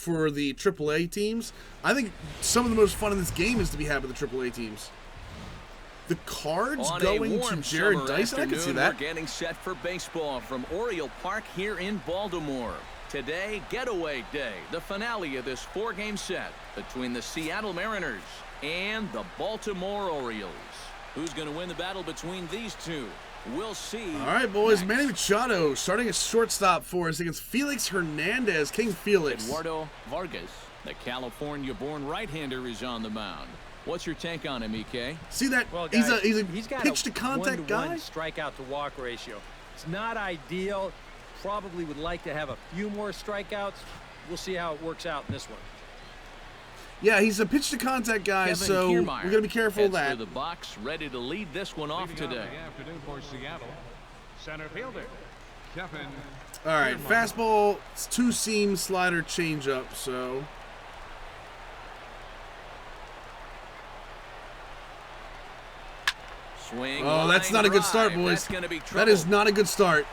for the AAA teams. I think some of the most fun in this game is to be having the AAA teams. The Cards going to Jared Dyson. I can see that. We're getting set for baseball from Oriole Park here in Baltimore. Today, getaway day, the finale of this 4-game set between the Seattle Mariners and the Baltimore Orioles. Who's going to win the battle between these two? We'll see. All right, boys. Manny Machado starting a shortstop for us against Felix Hernandez. King Felix. Eduardo Vargas, the California-born right-hander, is on the mound. What's your take on him, EK? See that? Well, guys, he's a pitch-to-contact guy. Strikeout-to-walk ratio. It's not ideal. Probably would like to have a few more strikeouts. We'll see how it works out in this one. Yeah, he's a pitch-to-contact guy, Kevin so Kiermaier we're going to be careful of heads that. for the box, ready to lead this one off today. Afternoon for Seattle. Center fielder, Kevin. All right, fastball, two-seam slider changeup, so... Swing, oh, that's not a good start, boys. That is not a good start.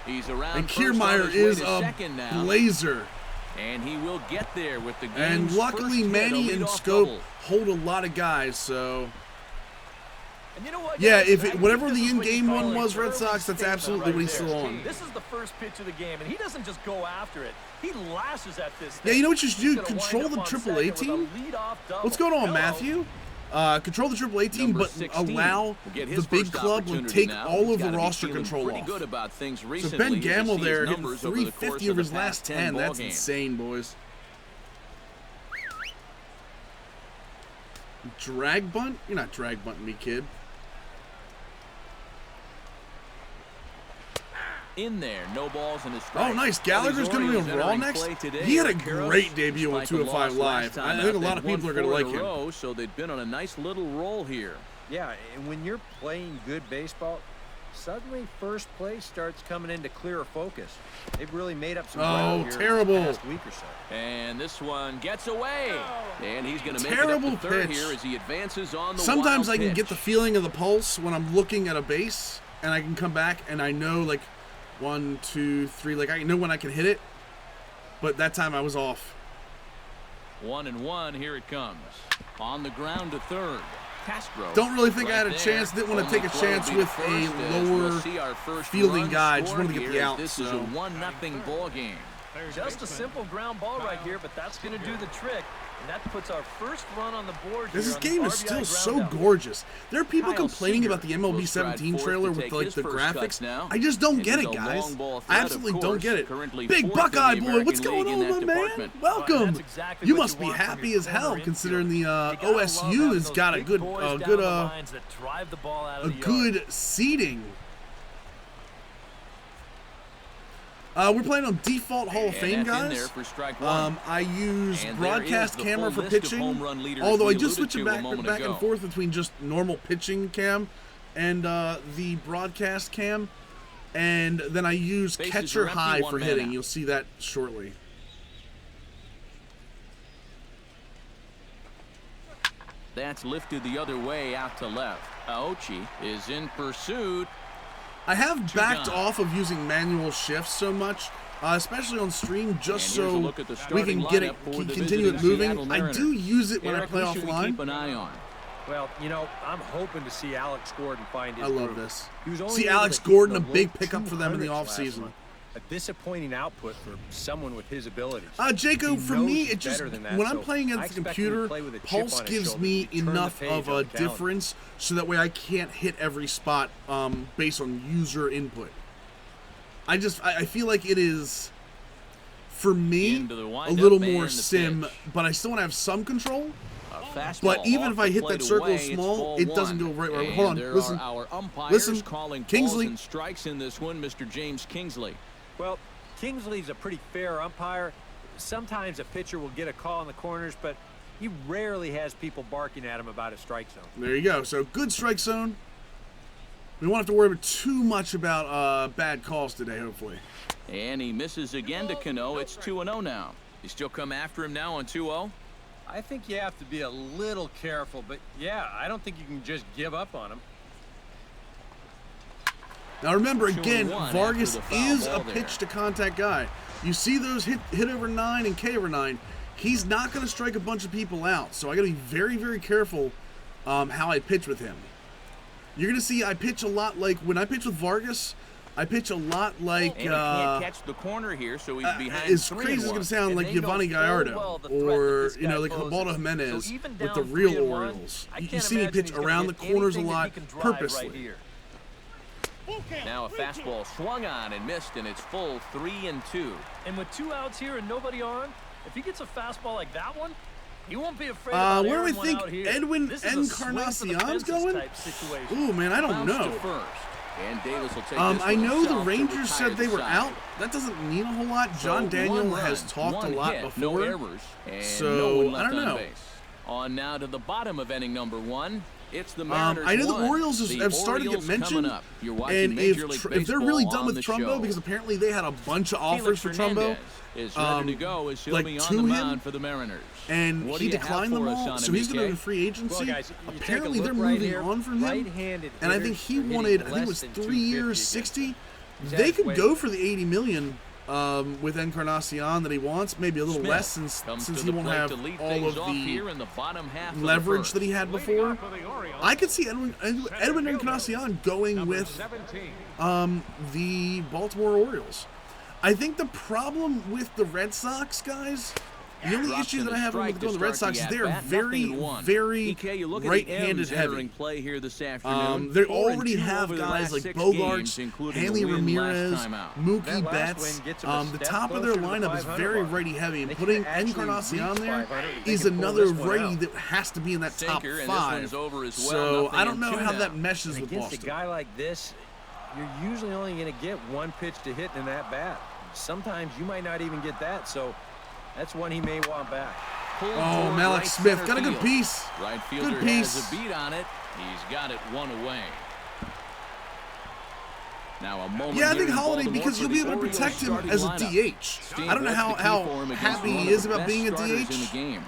He's around. And Kiermaier is a blazer. And he will get there with the game's and luckily, Manny and Scope hold a lot of guys, so... And you know what, yeah, guys? whatever the in-game one was, Red Sox, that's absolutely what he's still on. This is the first pitch of the game, and he doesn't just go after it. He lashes at this thing. Yeah, you know what you should do? Control the AAA team. What's going on, Matthew? Control the AAA team, but allow the big club to take all of the roster control off. So Ben Gamble there hitting 350 over his last 10. That's insane, boys. Drag bunt? You're not drag bunting me, kid. In there, no balls and a strike. Oh, nice. Gallagher's going to be a Raw next. He had a great debut on 205 Live. I think a lot of people are going to like him. So they've been on a nice little roll here. Yeah, and when you're playing good baseball, suddenly first place starts coming into clearer focus. They've really made up some ground here terrible. the past week or so. And this one gets away. And he's going to make terrible it up to third pitch. here as he advances on the Sometimes I can pitch. get the feeling of the pulse when I'm looking at a base, and I can come back and I know, like, 1, 2, 3, like I know when I can hit it, but that time I was off. 1-1, here it comes. On the ground to third. Castro. Don't really think I had a chance. Didn't want to take a chance with a lower fielding guy. Just wanted to get the out. This is a 1-0 ball game. Just a simple ground ball right here, but that's going to do the trick. And that puts our first run on the board here. This game is still so gorgeous. There are people complaining about the MLB 17 trailer with like the graphics. I just don't get it, guys. I absolutely don't get it. Big Buckeye boy, what's going on, my man? Welcome. You must be happy as hell considering the OSU has got a good seating. We're playing on default Hall of Fame, guys. I use broadcast camera for pitching, although I just switch it back and forth between just normal pitching cam and the broadcast cam, and then I use catcher high for hitting. You'll see that shortly. That's lifted the other way out to left. Aochi is in pursuit. I have backed off of using manual shifts so much, especially on stream, just so we can get it, continue it moving. I do use it when I play offline. Keep an eye on. Well, you know, I'm hoping to see Alex Gordon find his I love groove. this. See See Alex Gordon, a big pickup for them in the offseason. A disappointing output for someone with his abilities. Jacob, for me, it just, when I'm playing against the computer, Pulse gives me enough of a difference so that way I can't hit every spot based on user input. I feel like it is, for me, a little more sim, but I still want to have some control. But even if I hit that circle small, it doesn't go right where. Hold on, listen, Kingsley. Strikes in this one, Mr. James Kingsley. Well, Kingsley's a pretty fair umpire. Sometimes a pitcher will get a call in the corners, but he rarely has people barking at him about a strike zone. There you go. So good strike zone. We won't have to worry too much about bad calls today, hopefully. And he misses again to Cano. It's 2-0 now. You still come after him now on 2-0? I think you have to be a little careful, but yeah, I don't think you can just give up on him. Now remember, again, 2-1 Vargas after the foul is a ball there. pitch-to-contact guy. You see those hit over 9 and K over 9. He's not going to strike a bunch of people out, so I got to be very, very careful how I pitch with him. You're going to see I pitch a lot like when I pitch with Vargas. I pitch a lot like. And he can't catch the corner here, so he's behind. As crazy as it's going to sound, like Giovanni Gallardo or like Ubaldo Jimenez with the real Orioles. You see me pitch around the corners a lot purposely. Now a fastball swung on and missed, and it's full 3-2. And with 2 outs here and nobody on, if he gets a fastball like that one, he won't be afraid of where do we think Edwin Encarnacion's going? Ooh, man, I don't know. And Davis will take I know the Rangers said they were out. That doesn't mean a whole lot. John Daniel has talked a lot before. No errors, so I don't know. On now to the bottom of inning number 1. It's the Mariners. I know the Orioles have started to get mentioned, and if they're really done with Trumbo, because apparently they had a bunch of offers for Trumbo, like to him, for the Mariners. And he declined them all, so he's going to go to free agency. Well, guys, apparently they're moving on from him, and I think he wanted, I think it was 3 years, 60. They could go for the $80 million with Encarnacion that he wants, maybe a little less since he won't have all of the leverage that he had before. I could see Edwin Encarnacion going with the Baltimore Orioles. I think the problem with the Red Sox, guys, the only issue that I have with going to the Red Sox is they're very, very right-handed heavy. They already have guys like Bogarts, Hanley Ramirez, Mookie Betts. The top of their lineup is very righty-heavy, and putting Encarnacion there is another righty that has to be in that top 5. So I don't know how that meshes with Boston. Against a guy like this, you're usually only going to get one pitch to hit in that bat. Sometimes you might not even get that, so that's one he may want back. Oh, Malik Smith got a good piece. Right fielder has a beat on it. He's got it 1 away. Now a moment. Yeah, I think Holiday, because you'll be able to protect him as a DH. I don't know how happy he is about being a DH,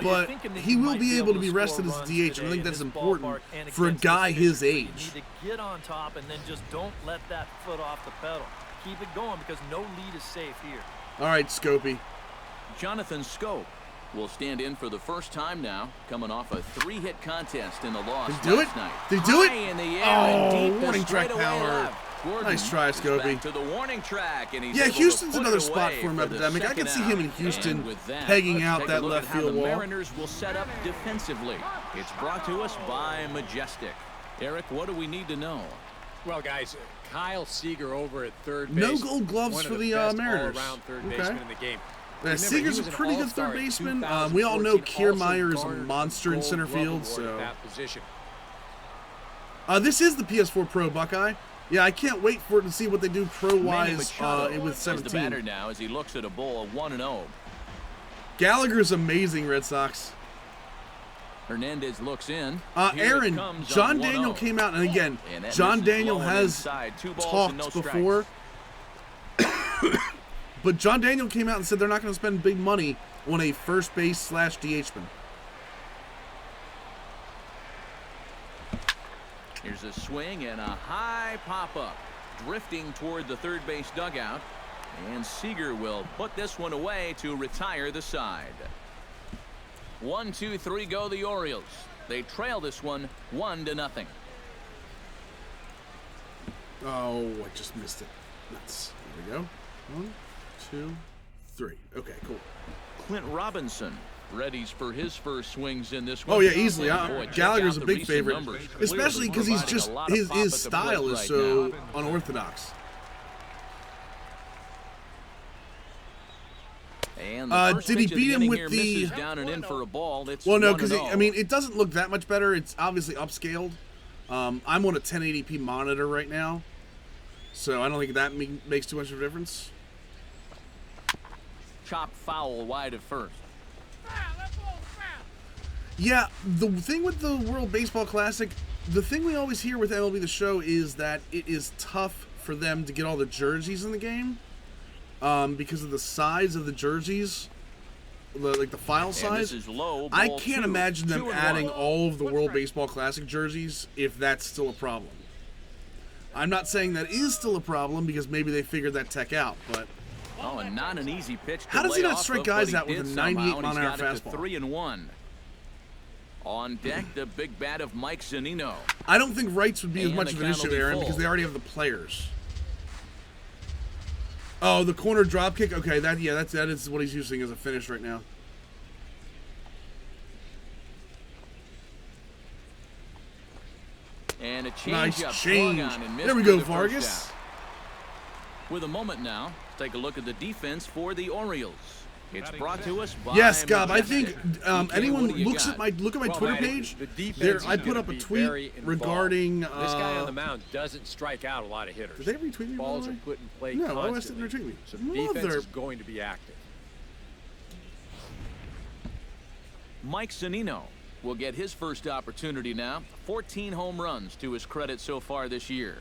but he will be able to be rested as a DH, and I think that's important for a guy his age. You need to get on top and then just don't let that foot off the pedal. Keep it going because no lead is safe here. All right, Scopey. Jonathan Scope will stand in for the first time now, coming off a 3-hit contest in the loss last night. They do it? In the air oh, warning track power. Nice try, Scopey. To the warning track, and he's Houston's another spot for him, Epidemic. I can see him in Houston pegging out that left field wall. The Mariners will set up defensively. It's brought to us by Majestic. Eric, what do we need to know? Well, guys, Kyle Seager over at third base. No gold gloves for the Mariners. All-around third baseman in the game. Remember, Seager's a pretty good third baseman. We all know Kiermaier is a monster in center field. So this is the PS4 Pro, Buckeye. Yeah, I can't wait for it to see what they do pro-wise with 17. The batter now as he looks at a bowl of 1-0. Gallagher's amazing, Red Sox. Hernandez looks in. Aaron, John Daniel came out, and again, John Daniel has talked before. But John Daniel came out and said they're not going to spend big money on a first base / DHman. Here's a swing and a high pop-up, drifting toward the third base dugout. And Seager will put this one away to retire the side. 1, 2, 3 go the Orioles. They trail this one 1-0. Oh, I just missed it. Nuts. There we go. 1, 2, 3. Okay, cool. Clint Robinson readies for his first swings in this one. Oh yeah, easily. Gallagher's a big favorite, especially because he's just his style is so unorthodox. Did he beat him with the? Down and in for a ball. Well, no, because I mean it doesn't look that much better. It's obviously upscaled. I'm on a 1080p monitor right now, so I don't think that makes too much of a difference. Chop foul wide of first. Yeah, the thing with the World Baseball Classic, the thing we always hear with MLB The Show is that it is tough for them to get all the jerseys in the game because of the size of the jerseys, like the file size. I can't imagine them adding all of the World Baseball Classic jerseys if that's still a problem. I'm not saying that is still a problem because maybe they figured that tech out, but Oh, and not an easy pitch to how does he lay not off strike of, guys but out he with a did 98 somehow, and mile-an-hour he's got it to fastball? 3-1. On deck, the big bat of Mike Zunino. I don't think rights would be as And much the of an count issue, will be Aaron, full. because they already have the players. Oh, the corner drop kick. Okay, that is what he's using as a finish right now. And a Nice change-up change. swung on and missed There we for go, the first Vargas. out. With a moment now, take a look at the defense for the Orioles. It's brought to us by Yes, Gob. I think Majestic. anyone what do you looks got? at my Twitter Matt, page. the defense There, is I put gonna up a be tweet very involved. regarding. This guy on the mound doesn't strike out a lot of hitters. Did they retweet me? Balls by are the way? put in play No, why constantly. would I sit there retweet me? So the defense Mother. is going to be active. Mike Zunino will get his first opportunity now. 14 home runs to his credit so far this year.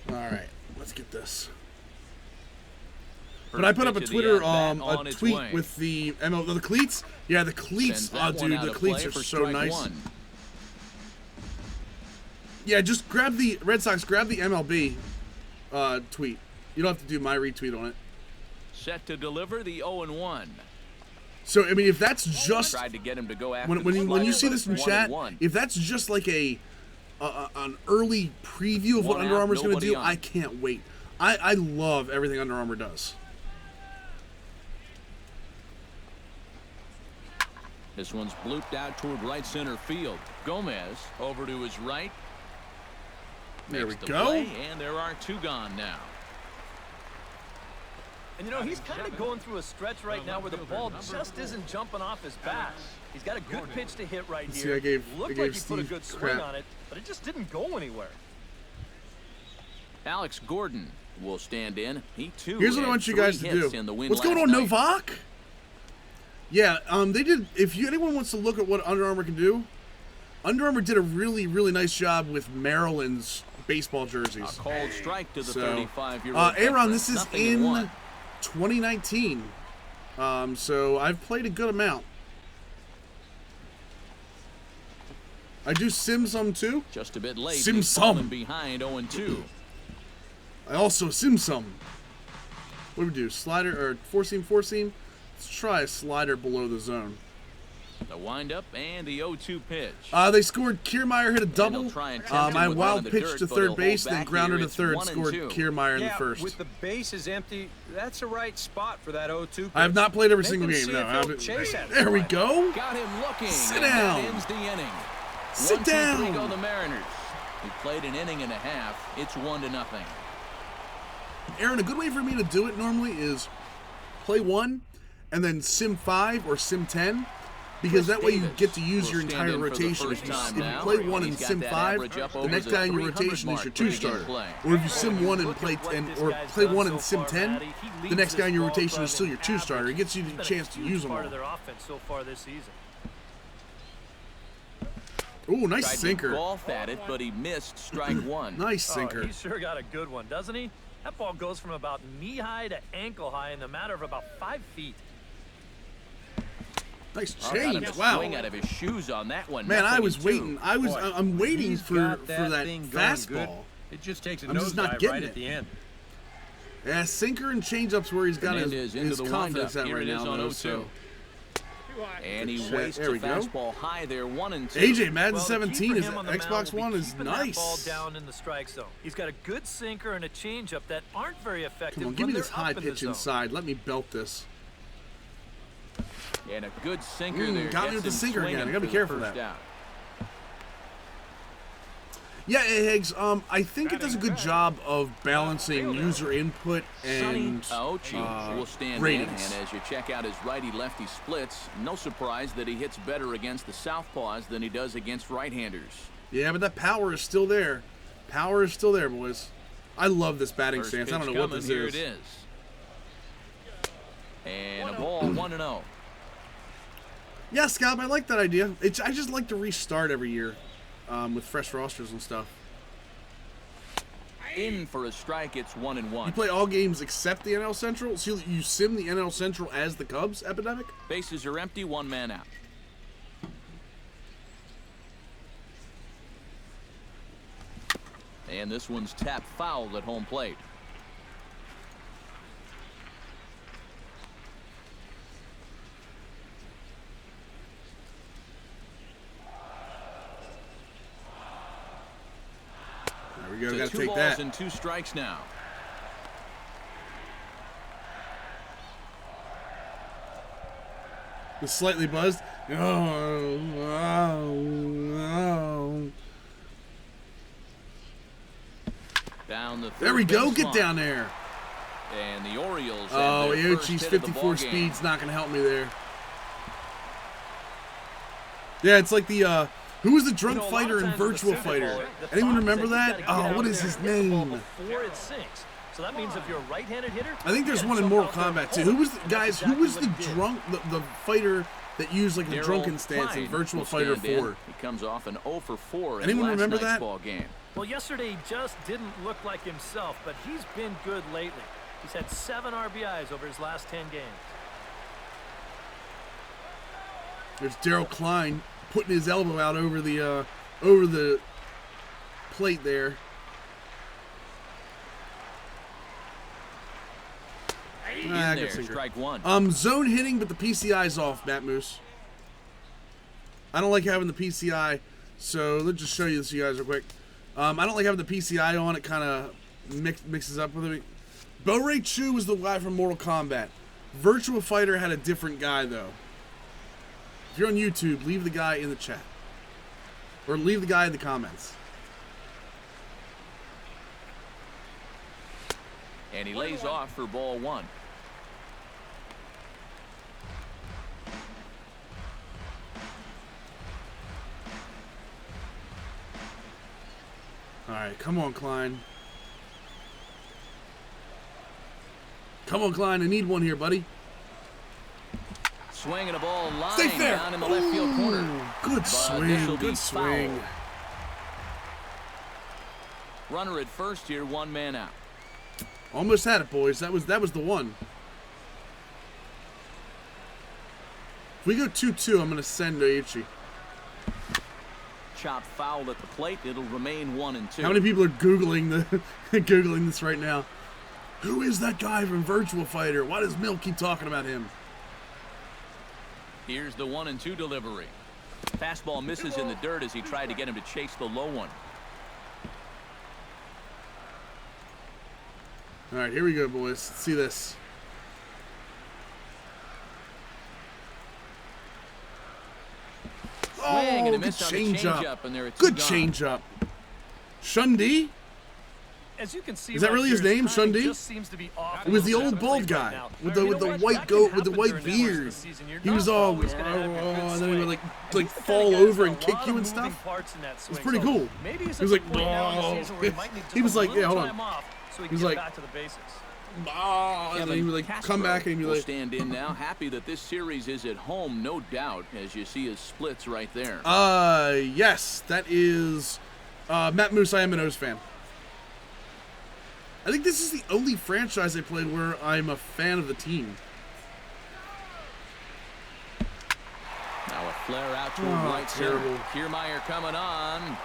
All right, let's get this. First But I put up a pitch of the Twitter at-bat on a its tweet way. with the the cleats. Yeah, the cleats. Sends that Oh, one dude, out the of cleats play are for so strike nice. one. Yeah, just grab the Red Sox. Grab the MLB tweet. You don't have to do my retweet on it. Set to deliver the 0-1. So I mean, if that's just Tried to get him to go after when you the see this in chat, 1-1. if that's just like an early preview of what One Under out, Armour's going to nobody do, on. I can't wait. I love everything Under Armour does. This one's blooped out toward right center field. Gomez over to his right. There we Makes the go. play, and there are two gone now. And you know, he's kind of going through a stretch right now where the ball just isn't jumping off his bat. He's got a good pitch to hit right See, here. I gave Looked like he put a Steve good swing crap. on it, but it just didn't go anywhere. Alex Gordon will stand in. He too. Here's what I had want you 3 guys to hits do. in the win What's going last on, night. Novak? Yeah, they did. If anyone wants to look at what Under Armour can do, Under Armour did a really, really nice job with Maryland's baseball A jerseys. cold strike to the So, 35-year-old. Aaron, this is Nothing in in one. 2019. So I've played a good amount. I do sim some too. Just a bit late. Sim he's some. fallen behind 0-2. I also sim some. What do we do? Slider or four seam? Let's try a slider below the zone. The windup and the 0-2 pitch. They scored. Kiermaier hit a double. they'll try and tempt him My with one wild in the pitch dirt, to but third he'll base, hold then back grounder here. to It's third. 1 and Scored 2. Kiermaier in the Yeah, first. with the bases empty, that's a right spot for that 0-2 pitch. I have not played every Make single him game. see No, if I he'll haven't. chase that There we fly. go. Got him looking. Sit and down. That ends the inning. Sit 1, 2, 3 down. go the Mariners. He played an inning and a half. It's 1-0. Aaron, a good way for me to do it normally is play 1 and then sim 5 or sim 10. Because that way you get to use your entire rotation. If you play 1 and sim 5, the next guy in your rotation is your 2-starter. Or if you sim 1 and play 10, or play 1 and sim 10, the next guy in your rotation is still your 2-starter. It gets you the chance to use them all. Part of their offense so far this season. Ooh, nice Tried to sinker. golf at it, but he missed strike 1. Nice sinker. Oh, he sure got a good one, doesn't he? That ball goes from about knee-high to ankle-high in the matter of about 5 feet. Nice Got him change. to Wow. swing out of his shoes on that one. Man, I Nothing was in waiting. two. I'm waiting He's for got that thing going fastball. good. It just takes a I'm just not nosedive getting right it. at the end. Yeah, sinker and changeups where he's got Hernandez into his the confidence windup. at Here right it is now. on Though, 0-2. so. And he Good shit. wastes There a we go. fastball high there, 1-2. AJ Madden Well, the key 17 for is him on the Xbox mound will One be is keeping nice. That ball down in the strike zone. He's got a good sinker and a changeup that aren't very effective. Come on, give me when this they're high up in the pitch zone. inside. Let me belt this. And a good sinker there. Got me Gets with the him sinker again. swinging I gotta be for the careful of first that. out. Yeah, Higgs. I think it does a good job of balancing user input and Aochi will stand ratings. in, and as you check out his righty-lefty splits, no surprise that he hits better against the southpaws than he does against right-handers. Yeah, but that power is still there. Power is still there, boys. I love this batting First stance. I don't pitch know what coming, this here is. it is. And a ball, 1-0. Yeah, Scott, I like that idea. I just like to restart every year with fresh rosters and stuff. In for a strike, it's 1-1. You play all games except the NL Central? So you sim the NL Central as the Cubs epidemic? Bases are empty, 1 man out. And this one's tapped foul at home plate. There we go. Got to Two take balls that. and 2 strikes now. Was slightly buzzed. Oh. Down the There we go. Get line. down there. And the Orioles. Oh, have their first Iochi's hit of the 54 ballgame. speed's not going to help me there. Yeah, it's like the, who was the drunk fighter and virtual fighter? Anyone remember that? Oh, what is his name? Before it sinks. So that means if you're a right-handed hitter, I think there's one in Mortal Kombat too. Who was the, guys? Who was the drunk, the fighter that used like the drunken stance in Virtual Fighter 4? He comes off an 0 for 4 in Anyone last remember night's that? ball game. well, yesterday he just didn't look like himself, but he's been good lately. He's had 7 RBIs over his last 10 games. There's Daryl Klein putting his elbow out over the plate there. In good there, sinker. strike 1. Zone hitting, but the PCI's off, Matt Moose. I don't like having the PCI, so let's just show you this, you guys, real quick. I don't like having the PCI on. It kind of mixes up with it. Bo-Ray Chu was the guy from Mortal Kombat. Virtua Fighter had a different guy, though. If you're on YouTube, leave the guy in the chat. Or leave the guy in the comments. And he lays off for ball 1. All right, come on, Klein. Come on, Klein. I need one here, buddy. Swinging a ball line Stay fair. down in the left field corner. Good But swing. this'll be Good swing. foul. Runner at first here, 1 man out. Almost had it, boys. That was the one. If we go 2-2, I'm gonna send Aichi. Chop foul at the plate. It'll remain 1 and 2. How many people are googling googling this right now? Who is that guy from Virtua Fighter? Why does Mill keep talking about him? Here's the 1 and 2 delivery. Fastball misses in the dirt as he tried to get him to chase the low one. All right, here we go, boys. Let's see this. Swing and a good miss on the changeup, and there it's Good gone. changeup. Shundi? As you can see, Is that really his name, Shundi? Just seems to be off It was the old right bald guy now. with You the know what? white That goat can with the happen white during the course of beard. the season. You're He was not all always gonna have your good and then he would swing. like And he's the kind fall of guy over that's and got a kick lot you of and moving stuff. parts in that It's swing. pretty So cool. Maybe he's He was like, at the point now in the "Whoa." season where he might need He was just a like, little yeah, hold on. time off so he He was can like- get back to the basics. And then he would like come back and he'd be will like, stand in now. Happy that this series is at home, no doubt, as you see his splits right there. yes, that is Matt Moose. I am an O's fan. I think this is the only franchise I played where I'm a fan of the team. Now a flare out to right terrible. center. Kiermaier coming on.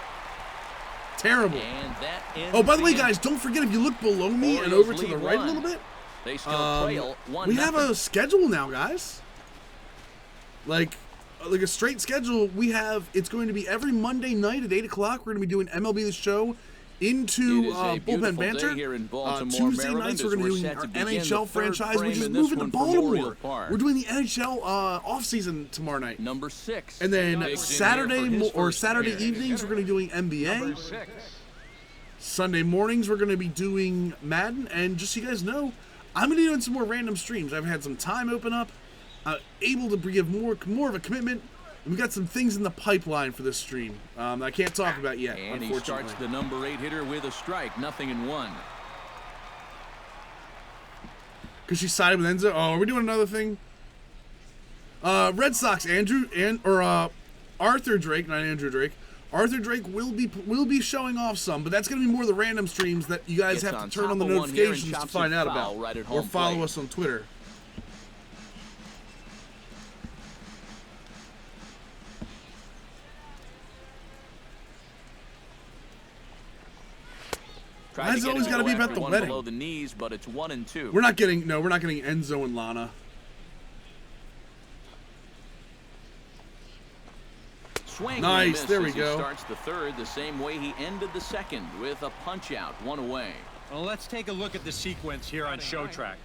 Terrible. And that ends Oh, by the way, inning. guys, don't forget if you look below me and Orioles over to the lead right a 1. little bit, They still trail 1-0. we have a schedule now, guys. Like a straight schedule. We have. It's going to be every Monday night at 8 o'clock. We're going to be doing MLB The Show into It is a bullpen beautiful banter. day here in Baltimore, Tuesday Maryland, nights as we're going to we're do set our to begin NHL the third franchise, frame which is in this moving to one from Oriole Baltimore. Park. We're doing the NHL offseason tomorrow night. Number 6. And then Biggs in here Saturday for his or first Saturday appearance. evenings we're going to be doing NBA. Number 6. Sunday mornings we're going to be doing Madden, and just so you guys know, I'm going to be doing some more random streams. I've had some time open up, able to give more of a commitment, and we got some things in the pipeline for this stream I can't talk about yet, And he unfortunately. starts the number 8 hitter with a strike, 0-1. Because she sided with Enzo. Oh, are we doing another thing? Red Sox, Arthur Drake, not Andrew Drake. Arthur Drake will be showing off some, but that's going to be more of the random streams that you guys Gets have on to turn top on the of one here and notifications to chops find it out foul about, right at or home follow plate. us on Twitter. Tried Why to has it get always it got to be after about the one wedding? below the knees, but it's 1-2. We're not getting Enzo and Lana. Swing Nice, and a miss there we as he go. starts the third the same way he ended the second with a punch out, 1 away. Well, let's take a look at the sequence here on Show Track.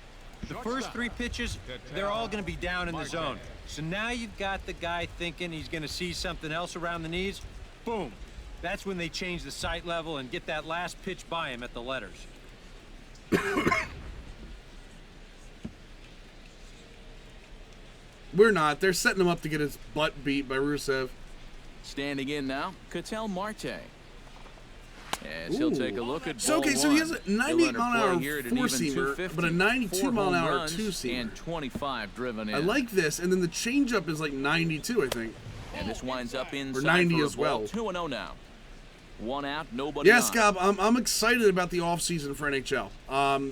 The first 3 pitches, they're all going to be down in the zone. So now you've got the guy thinking he's going to see something else around the knees. Boom. That's when they change the sight level and get that last pitch by him at the letters. We're not. They're setting him up to get his butt beat by Rusev. Standing in now, Ketel Marte. As he'll take a look at so ball so he has a one. 98 mile an hour He'll enter play here at an even four-seamer, 250, but a 92 mile an 4 home hour runs, two-seamer. and 25 driven in. I like this, and then the changeup is like 92, I think. And this winds up inside Or 90 for a as ball. well. 2-0 now. 1 out, nobody Yeah, on. Scott, I'm excited about the offseason for NHL.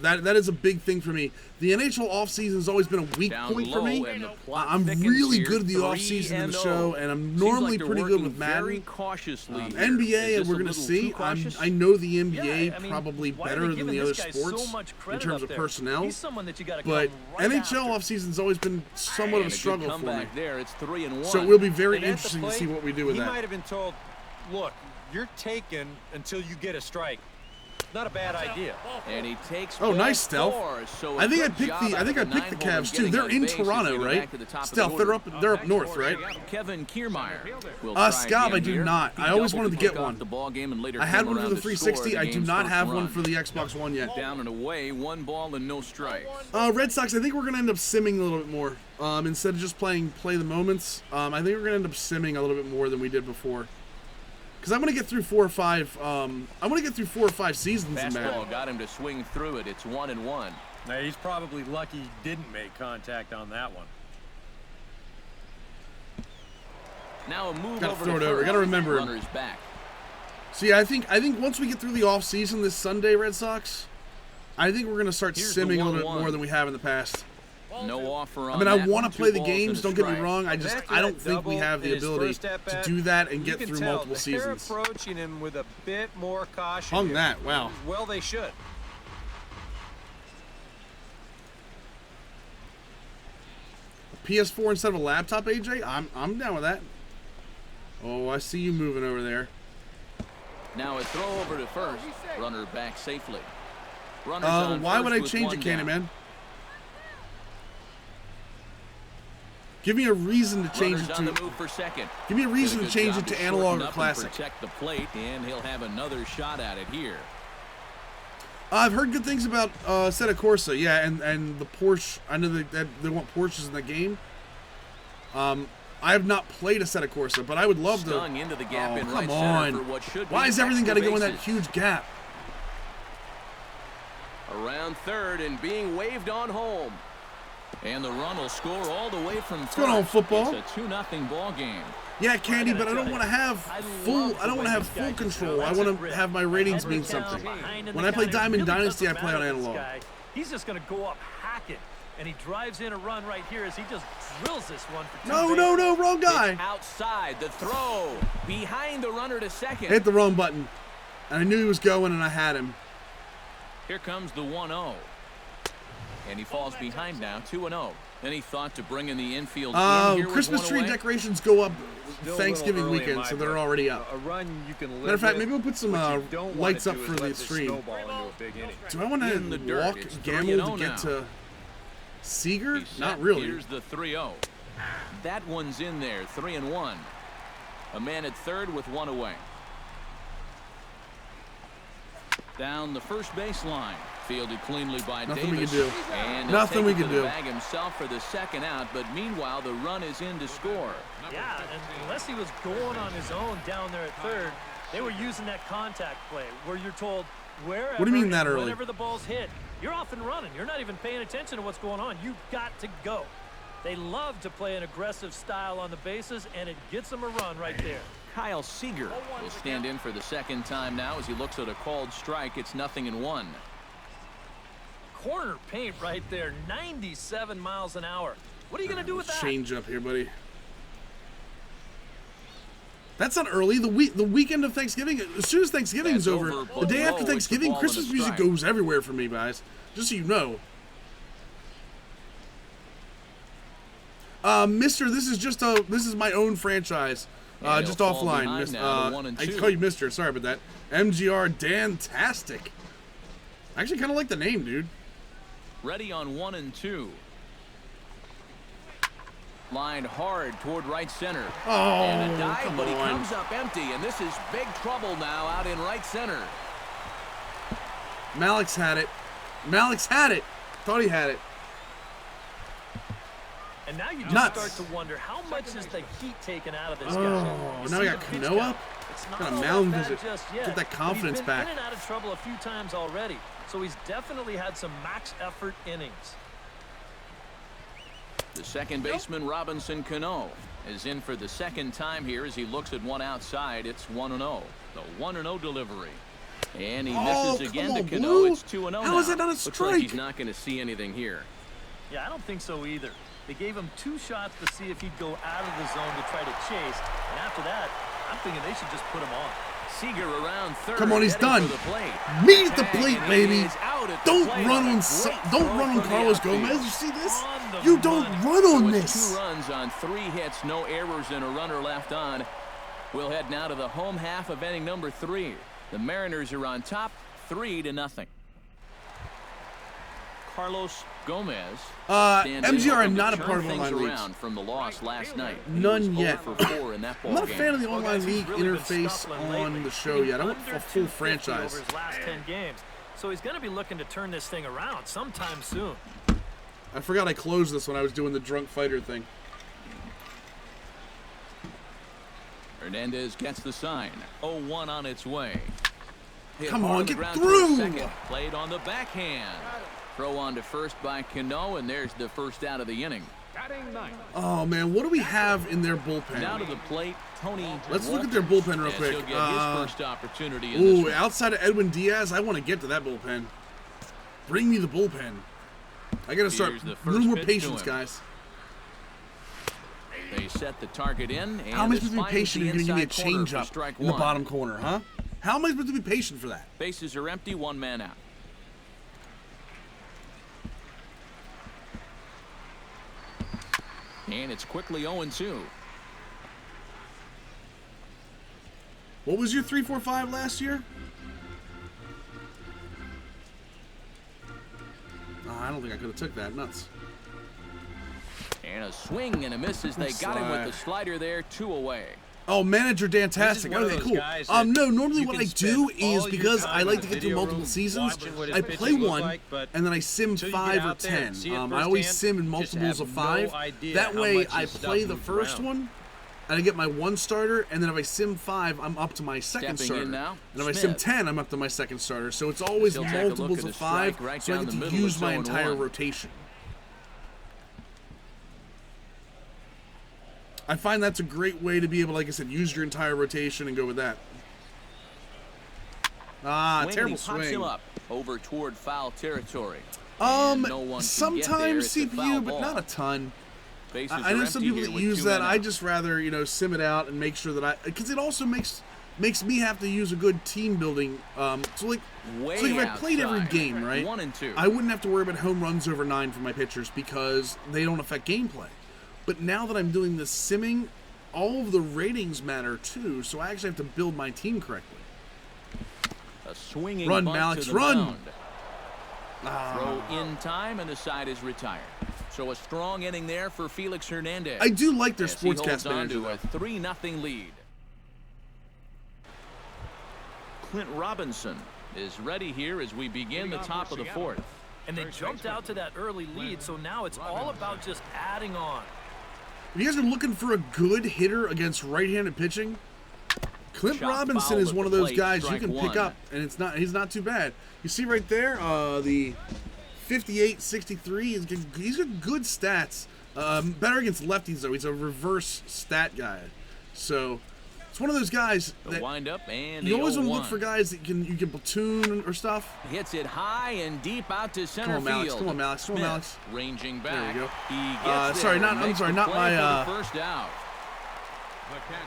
That is a big thing for me. The NHL offseason has always been a weak Down point for low, me. and the plot I'm thickens really here, good at the 3-0. offseason in the show, and I'm Seems normally like they're pretty good working with very Madden. cautiously here. NBA, Is and this we're a going to little see. too cautious? I know the NBA Yeah, I mean, probably why are better they than giving the other this guy so sports much in credit terms up of there? personnel. He's someone that you gotta But come right NHL after. offseason's always been somewhat of a And struggle good for me. comeback there. It's 3-1. So it will be very And at the interesting to plate, see what we do with he that. might have been told, look, you're taken until you get a strike. Not a bad idea. And he takes Oh, ball nice stealth. 4, so a I think I good picked job the out of Cavs nine-hole too. getting They're on in base as Toronto, we go right? back to the top of the Stealth, order. they're up north, right? Kevin Kiermaier will try Scott, again I do here. not. He I always doubled wanted to kick get off one. the ball game and later I had came one for around the to score 360. the I do game's not first have one run. for the Xbox One yet. Down and away, 1 ball and no strikes. Red Sox, I think we're going to end up simming a little bit more. Instead of just playing play the moments, I think we're going to end up simming a little bit more than we did before. Because I want to get through 4 or 5. I want to get through 4 or 5 seasons in Madden. Fastball got him to swing through it. It's 1-1. Now, he's probably lucky he didn't make contact on that one. Now a move Gotta over throw to it over. first. Gotta remember him. Runner's back. See, I think once we get through the off season this Sunday, Red Sox, I think we're going to start Here's the simming a little bit 1-1. more than we have in the past. No offer on I mean, I that want one. to play 2 the balls games. and a Don't get me strike. wrong. I don't think we have the ability to do that and get through multiple seasons. They're approaching him with a bit more caution. Hung here. that. Wow. Well, they should. PS4 instead of a laptop, AJ? I'm down with that. Oh, I see you moving over there. Now a throw over to first. Runner back safely. Runner's on Why would first I with change 1 it, down. Candyman? Give me a reason to change Runners it on the to. move for second. Give me a reason Did to a change good it job to analog or shorten up and classic. Protect the plate, and he'll have another shot at it here. I've heard good things about Assetto Corsa, yeah, and the Porsche. I know that they want Porsches in the game. I have not played Assetto Corsa, but I would love Stung to. into the gap Oh, in come right on. center for what should Why be is everything got to extra go in that bases. huge gap? Around third and being waved on home. And the run will score all the way from going on, football? It's a 2-0 ball game. Yeah, Candy, but I don't want to have full. I don't want to have full control. I want to have my ratings mean something. When I play Diamond Dynasty, I play on analog. He's just going to go up hacking, and he drives in a run right here as he just drills this one for 2 No, wrong It's guy. outside the throw behind the runner to second. Hit the wrong button, and I knew he was going, and I had him. Here comes the 1-0. And he falls behind now, 2-0. Then he thought to bring in the infield. team. Here with Christmas 1 tree away. decorations go up Still a Thanksgiving little early in weekend, my so they're book. already up. A run you can live Matter of fact, with, maybe we'll put some what you don't wanna lights up do is for let the this stream. snowball into a big inning. Do I want In the to dirt, walk it's Gamble 3-0 to get now. to Seager? He's set. Not really. Here's the 3-0. That one's in there, 3-1. A man at third with 1 away. Down the first baseline. Fielded cleanly by Nothing we Davis. can do. And Nothing we can can do. Bag himself for the second out, but meanwhile the run is in to score. Yeah, and unless he was going on his own down there at third, they were using that contact play where you're told wherever What do you mean that and early? whenever the ball's hit, you're off and running. You're not even paying attention to what's going on. You've got to go. They love to play an aggressive style on the bases, and it gets them a run right there. Kyle Seager will stand in for the second time now as he looks at a called strike. It's 0-1. Corner paint right there, 97 miles an hour. What are you going to do with that? Change up here, buddy. That's not early. The weekend of Thanksgiving, as soon as Thanksgiving's over, the day after Thanksgiving, Christmas music goes everywhere for me, guys. Just so you know. Mister, this is my own franchise. Just offline. I call you Mister. Sorry about that. MGR Dantastic. I actually kind of like the name, dude. Ready on 1 and 2. Lined hard toward right center. Oh, and a dive, come but he on. comes up empty, and this is big trouble now out in right center. Malik's had it. Thought he had it. And now you just start to wonder how much is the heat taken out of this guy. Oh, now we got Cano up. Got a mound visit. Get that confidence back. He's been in and out of trouble a few times already, so he's definitely had some max effort innings. The second baseman, Robinson Cano, is in for the second time here as he looks at one outside. It's 1-0. The 1-0 delivery. And he misses again to Cano. Blue. It's 2-0 now. How is that not a strike? Looks like he's not going to see anything here. Yeah, I don't think so either. They gave him 2 shots to see if he'd go out of the zone to try to chase. And after that, I'm thinking they should just put him on. Seager around third. Come on, he's done. Meet the plate, baby. Don't run on Carlos Gomez. You see this? You don't run on this. 2 runs on 3 hits, no errors, and a runner left on. We'll head now to the home half of inning number 3. The Mariners are on top, 3-0. Carlos Gomez. MGR, I'm not a part of online leagues. From the loss last night. None yet. For 4 in that ball I'm not a game. fan of the online league interface on the show yet. I want a full franchise. Over his last 10 games. So he's going to be looking to turn this thing around sometime soon. I forgot I closed this when I was doing the drunk fighter thing. Hernandez gets the sign. 0-1 on its way. Hit Come on, get ground through! Second, played on the backhand. Throw on to first by Cano, and there's the first out of the inning. Oh man, what do we have in their bullpen? Down to the plate, Tony. Let's look at their bullpen real quick. He'll get his first opportunity in this one. Outside of Edwin Diaz, I want to get to that bullpen. Bring me the bullpen. I gotta start a little more patience, guys. They set the target in. And how am I supposed to be patient if you're gonna give me a changeup in the bottom corner, huh? How am I supposed to be patient for that? Bases are empty, 1 man out. And it's quickly 0-2. What was your 3.45 last year? Oh, I don't think I could have took that. Nuts. And a swing and a miss as they got him with the slider there, 2 away. Oh, manager Dantastic. Okay, cool. No, normally what I do is, because I like to get through multiple seasons, I play one, and then I sim 5 or 10. I always sim in multiples of 5. That way, I play the first one, and I get my 1 starter, and then if I sim 5, I'm up to my second starter. And if I sim 10, I'm up to my second starter. So it's always multiples of 5, so I get to use my entire rotation. I find that's a great way to be able, like I said, use your entire rotation and go with that. Terrible swing. Him up over toward foul territory. Sometimes CPU, but not a ton. I know some people that use that. I just rather, sim it out and make sure that because it also makes me have to use a good team building. So if I played every game, right, 1 and 2. I wouldn't have to worry about home runs over 9 for my pitchers because they don't affect gameplay. But now that I'm doing the simming, all of the ratings matter too, so I actually have to build my team correctly. A swinging run, bunt Malix, to the run! Throw in time, and the side is retired. So a strong inning there for Felix Hernandez. I do like their sportscast manager. To a 3-0 lead. Clint Robinson is ready here as we begin the top of the 4th. And they jumped out to that early lead, so now it's all about just adding on. If you guys are looking for a good hitter against right-handed pitching, Clint Robinson is one of those guys you can pick up, and he's not too bad. You see right there, the 58-63. He's got good stats. Better against lefties though. He's a reverse stat guy, so it's one of those guys that wind up and you always want to look for guys that you can platoon or stuff. Hits it high and deep out to center field. Come on, Malix. Ranging back. There we go. He gets I'm sorry, not my first out.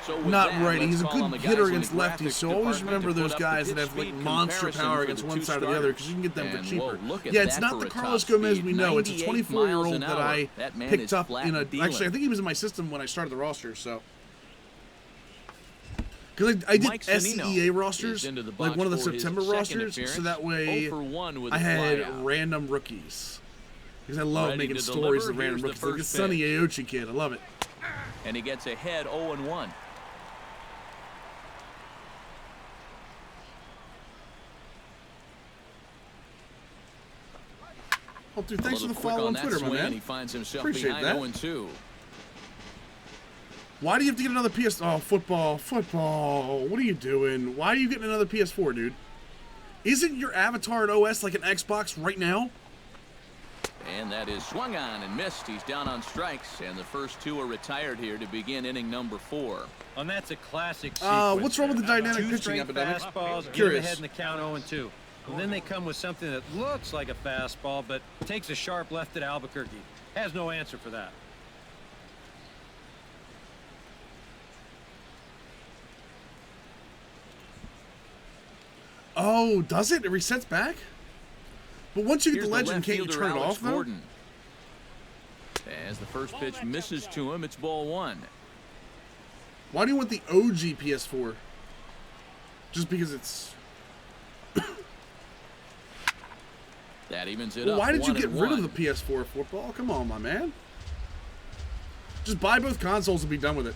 So not that, righty. He's a let's call on good the hitter guys in against the lefties, so always remember those guys that have like monster power against one side or the other because you can get them for cheaper. Yeah, it's not the Carlos Gomez we know. It's a 24-year-old that I picked up in a. Actually, I think he was in my system when I started the roster, so. Because I did SCEA rosters, like one of the September rosters, so that way I had random rookies. Because I love making stories of random rookies. Like the Sonny Aochi kid, I love it. And he gets ahead 0-1. Oh, dude, thanks for the follow on Twitter, my man. He finds himself Appreciate that. 0-2. Why do you have to get another PS? Oh, football. What are you doing? Why are you getting another PS4, dude? Isn't your avatar at OS like an Xbox right now? And that is swung on and missed. He's down on strikes, and the first two are retired here to begin inning number 4. And that's a classic sequence. What's wrong with the dynamic Two pitching straight epidemic? fastballs, get him ahead in the count 0-2. And then they come with something that looks like a fastball, but takes a sharp left at Albuquerque. Has no answer for that. Oh, does it? It resets back? But once you get the legend, can't you turn it off, though? As the first pitch misses to him, it's ball 1. Why do you want the OG PS4? Just because it's... That evens it well, up. why did you get rid of the 1-1. PS4 football? Come on, my man. Just buy both consoles and be done with it.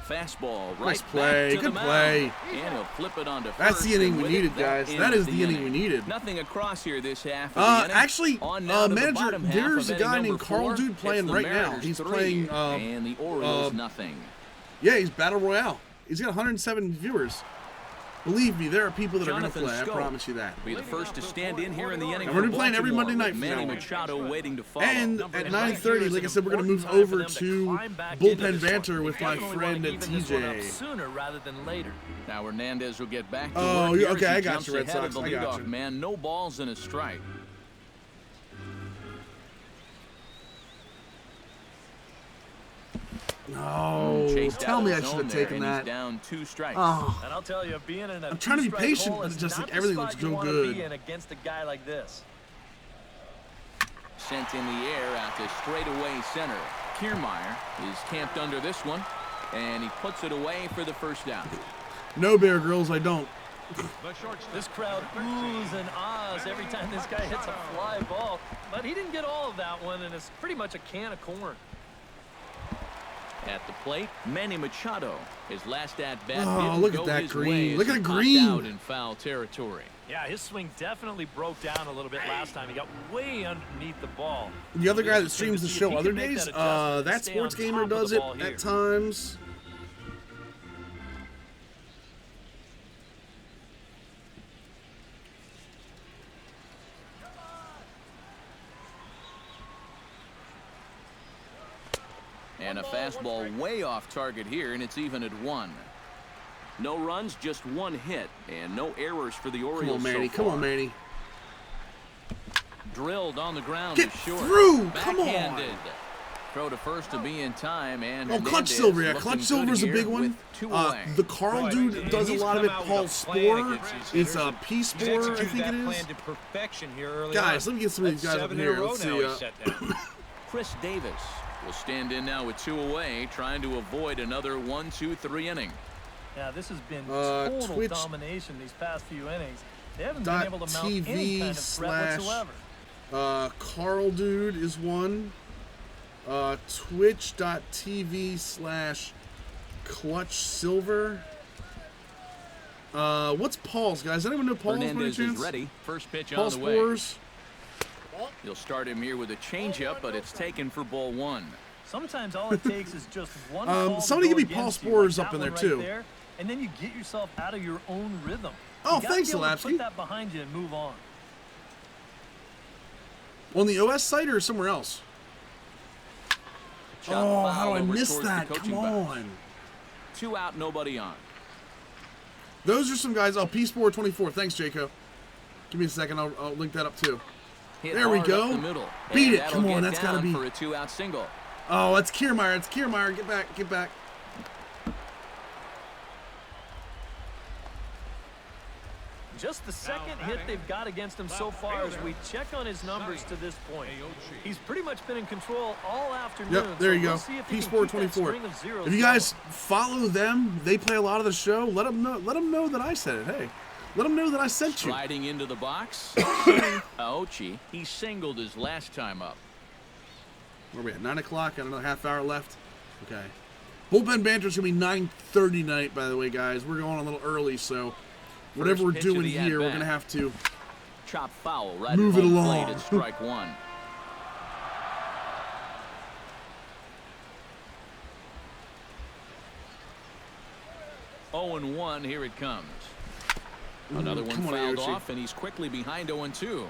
Fastball right Nice play. back to Good the play. mound. And he'll flip it onto That's first, the inning and we with needed, it, guys. ends That is the inning we needed. Nothing across here this half of the inning. Actually, On now to the manager, bottom half there's of a guy inning named number Carl 4. Dude playing It's the right now. Mariners He's 3, playing, and the Orioles nothing. Yeah, he's Battle Royale. He's got 107 viewers. Believe me, there are people that are going to play. I promise you that. Be the first to stand in here in the inning. And we're going to be playing every Monday night from Manny now on. Machado waiting to follow. And at 9:30, like I said, we're going to move over to Bullpen Banter with my friend at TJ. Sooner rather than later. Now Hernandez will get back to Oh, work here okay, as he I got jumps you, Red ahead Sox. of the I got leadoff you. man. No balls and a strike. No, Chased tell out me of I the should zone have there, taken and he's that. down 2 strikes. Oh, And I'll tell you, being in a I'm trying to be two-strike patient, hole but is just not like the everything spot looks you so wanna good. be in against a guy like this. Sent in the air out to straightaway center. Kiermaier is camped under this one, and he puts it away for the first down. No, Bear Girls, I don't. This crowd oohs and ahs every time this guy hits a fly ball, but he didn't get all of that one, and it's pretty much a can of corn. At the plate, Manny Machado. His last at-bat Oh, didn't look at go that his green. way as Look at he the popped green. out in foul territory. Yeah, his swing definitely broke down a little bit last time. He got way underneath the ball. The other guy that streams the See if show he other can make days, that adjustment and that stay Sports on Gamer top of the does it ball here. at times. And a fastball way off target here, and it's even at 1. No runs, just 1 hit, and no errors for the Orioles. Come on, Manny. So Come far. on, Manny. Drilled on the ground. Get is short. through! Come on! Backhanded. Throw to first to be in time, and Oh, Clutch Hernandez Silver, yeah. looking Clutch good Silver's a here big one. with 2 away. The Carl dude does a lot of it. Paul Spore. It's a P He's Spore, I executed think it that plan is. to perfection here early Guys, on. let me get some of these That's guys up 7 here. in a row Let's now see. he's set down. Chris Davis will stand in now with 2 away, trying to avoid another 1-2-3 inning. Yeah, this has been total Twitch. domination these past few innings. They haven't been able to mount any TV kind of threat whatsoever. Carl dude is one. Twitch.tv/Clutch Silver. What's Paul's, guys? Anyone know Paul's by any Hernandez chance? is ready. First pitch Paul on the way. Spores. You'll start him here with a changeup, but it's taken for ball 1. Sometimes all it takes is just one call to somebody go give me Paul against you, Spores like up that in there, one too. right there, and then you get yourself out of your own rhythm. Oh, You gotta thanks, be able to Zelapsky. Put that behind you and move on. On the OS site or somewhere else? Chop Oh, foul how do I over miss towards the that? coaching Come box. on. 2 out, nobody on. Those are some guys. Oh, P-Spore24. Thanks, Jaco. Give me a second. I'll link that up, too. Hit There we hard go. up the middle. Beat And it. that'll Come on, get that's gotta down be- for a 2-out single. Oh, it's Kiermaier. It's Kiermaier. Get back. Get back. Just the second hit they've got against him so far as we check on his numbers to this point. He's pretty much been in control all afternoon. Yep, there you go. P-Sport 24. If you guys follow them, they play a lot of the show. Let them know that I said it. Hey, let them know that I sent you. Sliding into the box. Aochi, he singled his last time up. Where are we at? 9 o'clock. Got another half hour left. Okay. Bullpen banter's going to be 9:30 tonight, by the way, guys. We're going a little early, so whatever we're doing here, we're going to have to chop foul right move it along. At strike one. Oh and 1, here it comes. Another one fouled off, and he's quickly behind 0-2.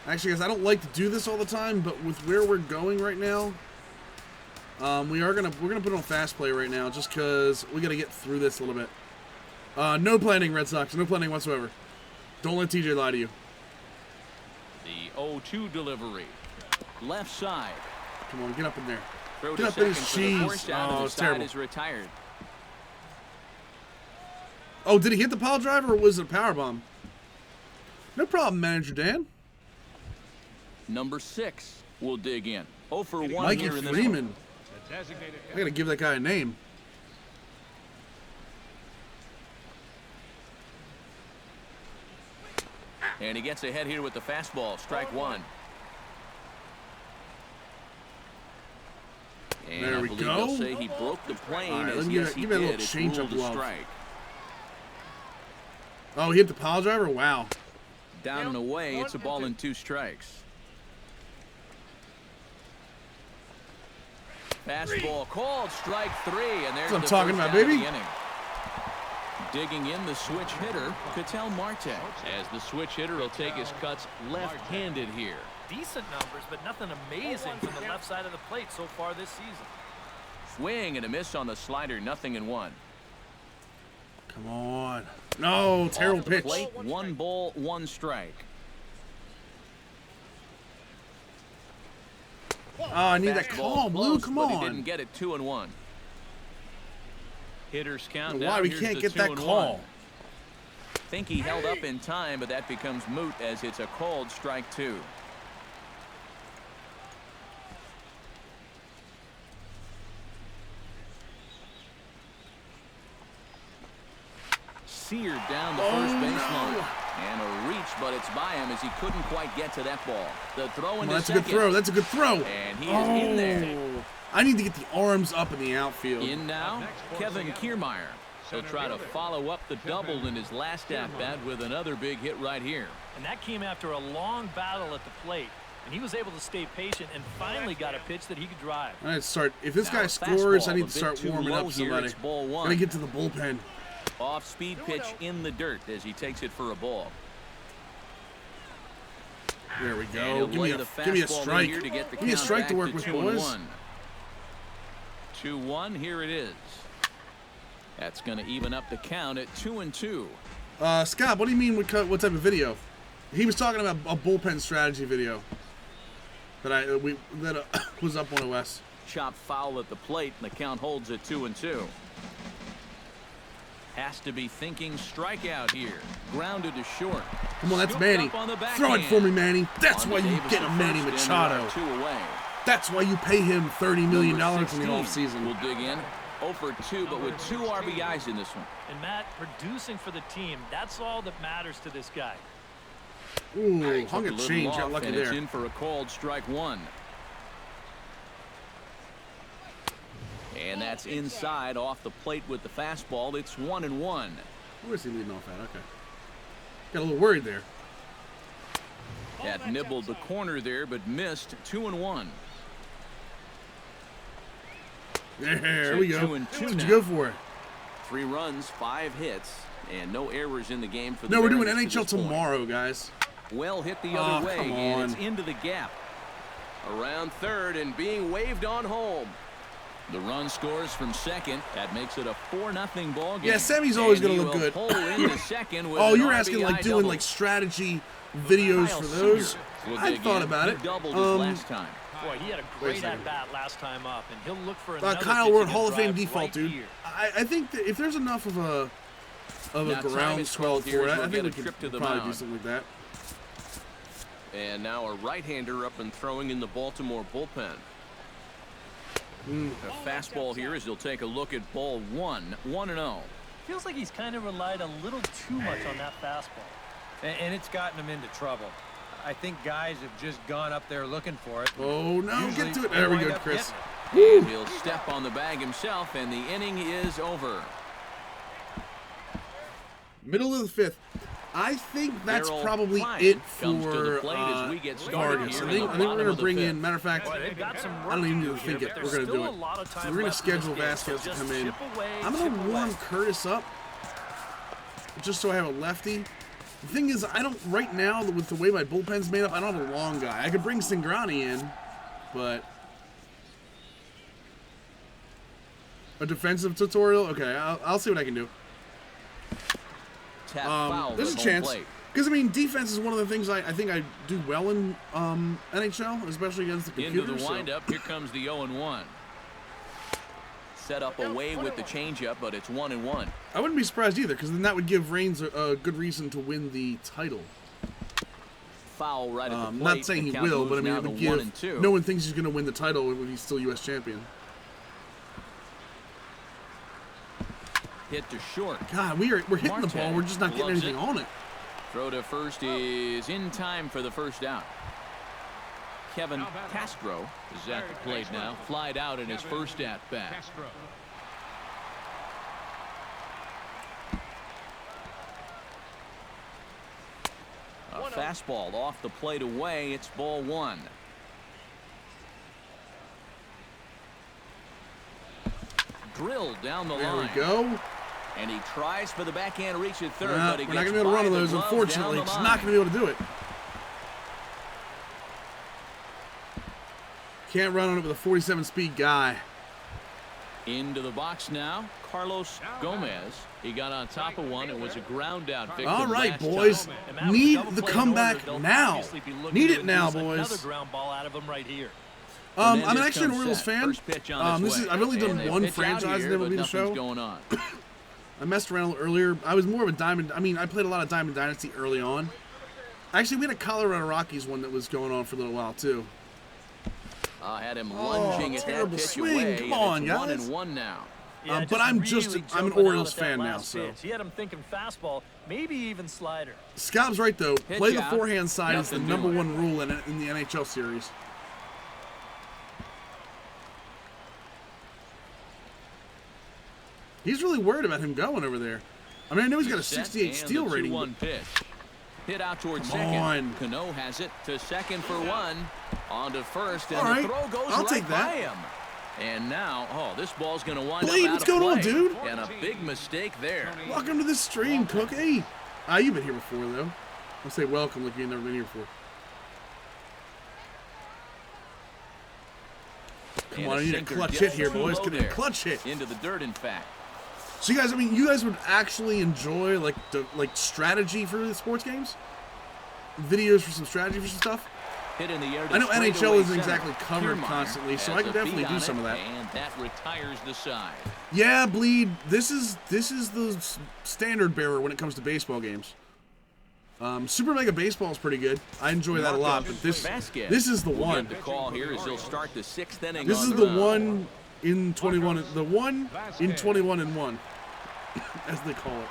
Actually, guys, I don't like to do this all the time, but with where we're going right now, we're gonna put on fast play right now, just because we got to get through this a little bit. No planning, Red Sox. No planning whatsoever. Don't let TJ lie to you. The 0-2 delivery, left side. Come on, get up in there. Throw get to up in his second cheese. Oh, it's terrible. Is retired. Oh, did he hit the pile driver, or was it a power bomb? No problem, Manager Dan. Number 6 will dig in. 0 for 1 Mikey here in this Freeman. one. I gotta give that guy a name. And he gets ahead here with the fastball. Strike one. And there we go. They'll say he broke the plane. All right, as give me a little It's change ruled up a love. strike. Oh, he hit the pile driver? Wow. Down and away. It's a ball and 2 strikes. Fastball called. Strike 3. And there's That's what I'm the talking first about, out of baby. the inning. Digging in the switch hitter, Ketel Marte. As the switch hitter will take his cuts left-handed here. Decent numbers, but nothing amazing from the left side of the plate so far this season. Swing and a miss on the slider, 0-1. Come on. No, terrible pitch. Plate, 1 ball, 1 strike. Oh, I need that call, Blue. Come on. But he didn't get it. 2-1. Hitters count down. Why we can't get that call? Think he held up in time, but that becomes moot as it's a called strike 2. Seared down the first baseline. And a reach, but it's by him as he couldn't quite get to that ball. The throw into That's second. a good throw. That's a good throw. And he is in there. I need to get the arms up in the outfield. In now, Kevin Kiermaier. He'll try to follow up the double in his last at-bat with another big hit right here. And that came after a long battle at the plate. And he was able to stay patient and finally got a pitch that he could drive. All right, start. If this guy scores, I need to start warming up somebody. Gotta get to the bullpen. Off-speed pitch in the dirt as he takes it for a ball. There we go. Give me a strike. Give me a strike to work with, boys. 2-1. Here it is. That's going to even up the count at 2-2. Scott, what do you mean? What type of video? He was talking about a bullpen strategy video that was up on OS. Chop foul at the plate, and the count holds at 2-2. Has to be thinking strikeout here. Grounded to short. Come on, that's Manny. Throw it for me, Manny. That's why you get a Manny Machado. 2 away. That's why you pay him $30 million in the offseason. We'll dig in. 0 for 2, but with 2 RBIs in this one. And Matt, producing for the team, that's all that matters to this guy. Ooh, hung a change. Got lucky there. It's in for a called strike 1. And that's inside off the plate with the fastball. It's 1-1. Where's he leading off at? Okay. Got a little worried there. That nibbled the corner there, but missed. 2-1. There we go. What did you go for? 3 runs, 5 hits, and no errors in the game for the No, we're doing Mariners NHL tomorrow, guys. Well hit the other way, come and on. it's into the gap. Around third and being waved on home. The run scores from second. That makes it a 4-0 ball game. Yeah, Sammy's always going to look good. Oh, you're asking like doing like strategy videos for those? I thought about it. Last time. Boy, he had a great at-bat last time up, and he'll look for another Kyle, we're at pitching Hall of Fame drive default, right dude. here. I think that if there's enough of a groundswell for it, I think we could probably do something like that. And now a right-hander up and throwing in the Baltimore bullpen. A fastball here as he'll take a look at ball 1, 1-0. Feels like he's kind of relied a little too much on that fastball. And it's gotten him into trouble. I think guys have just gone up there looking for it. Oh, no, Usually get to it. There we go, Chris. And he'll step on the bag himself, and the inning is over. Middle of the 5th. I think that's probably it for Vargas. I think we're going to bring in, matter of fact, I don't even need to think it. We're going to do it. So we're going to schedule Vasquez to come in. I'm going to warm Curtis up just so I have a lefty. The thing is, I don't, right now, with the way my bullpen's made up, I don't have a long guy. I could bring Cingrani in, but a defensive tutorial? Okay, I'll see what I can do. There's a chance. Because, I mean, defense is one of the things I think I do well in NHL, especially against the computer. Into the windup, here comes the 0-1. Set up away with the changeup, but it's 1-1. I wouldn't be surprised either, because then that would give Reigns a good reason to win the title. Foul right at the plate. Not saying he will, but I mean, it would give. No one thinks he's going to win the title when he's still U.S. champion. Hit to short. God, we're hitting the ball. We're just not getting anything on it. Throw to first is in time for the first out. Kevin Castro is at the plate now. Flied out in his first at-bat. A fastball off the plate away. It's ball 1. Drilled down the line. There we go. And he tries for the backhand reach at third, but he we're not going to be able to run on those, unfortunately. He's not going to be able to do it. Can't run on it with a 47 speed guy. Into the box now, Carlos Gomez. He got on top of one. It was a ground out victim. All right, boys. Need the comeback now. Need it now, boys. Another ground ball out of him right here. I'm actually an Orioles fan. I've only done one franchise in MLB The Show. Going on. I messed around earlier. I was more of a Diamond. I mean, I played a lot of Diamond Dynasty early on. Actually, we had a Colorado Rockies one that was going on for a little while too. Had him lunging at that pitch swing. away. Come on, guys. 1-1 now. Yeah, but I'm an Orioles fan now, so. He had him thinking fastball, maybe even slider. Scott's right though. Pitch Play the out. forehand side is the Nothing #1 rule in the NHL series. He's really worried about him going over there. I mean, I know he's got a 68 steal rating. 2-1 pitch. Hit out towards second. Cano has it to second for 1. On to first, and the throw goes right by him. And now, this ball's going to wind up out of play. What's going on, dude? And a big mistake there. Welcome to the stream, Cookie. You've been here before, though. I'll say welcome like you've never been here before. Come on, I need a clutch hit here, boys. Get a clutch hit. Into the dirt, in fact. So you guys, I mean, you guys would actually enjoy like strategy for the sports games, videos for some strategy for some stuff. Hit in the air. I know NHL isn't exactly covered constantly, so I can definitely do some of that. And that retires the side. Yeah, Bleed. This is the standard bearer when it comes to baseball games. Super Mega Baseball is pretty good. I enjoy that a lot, but this is the one. The call here is he'll start the 6th inning. This is the one in 21. The one in 21 and 1, as they call it.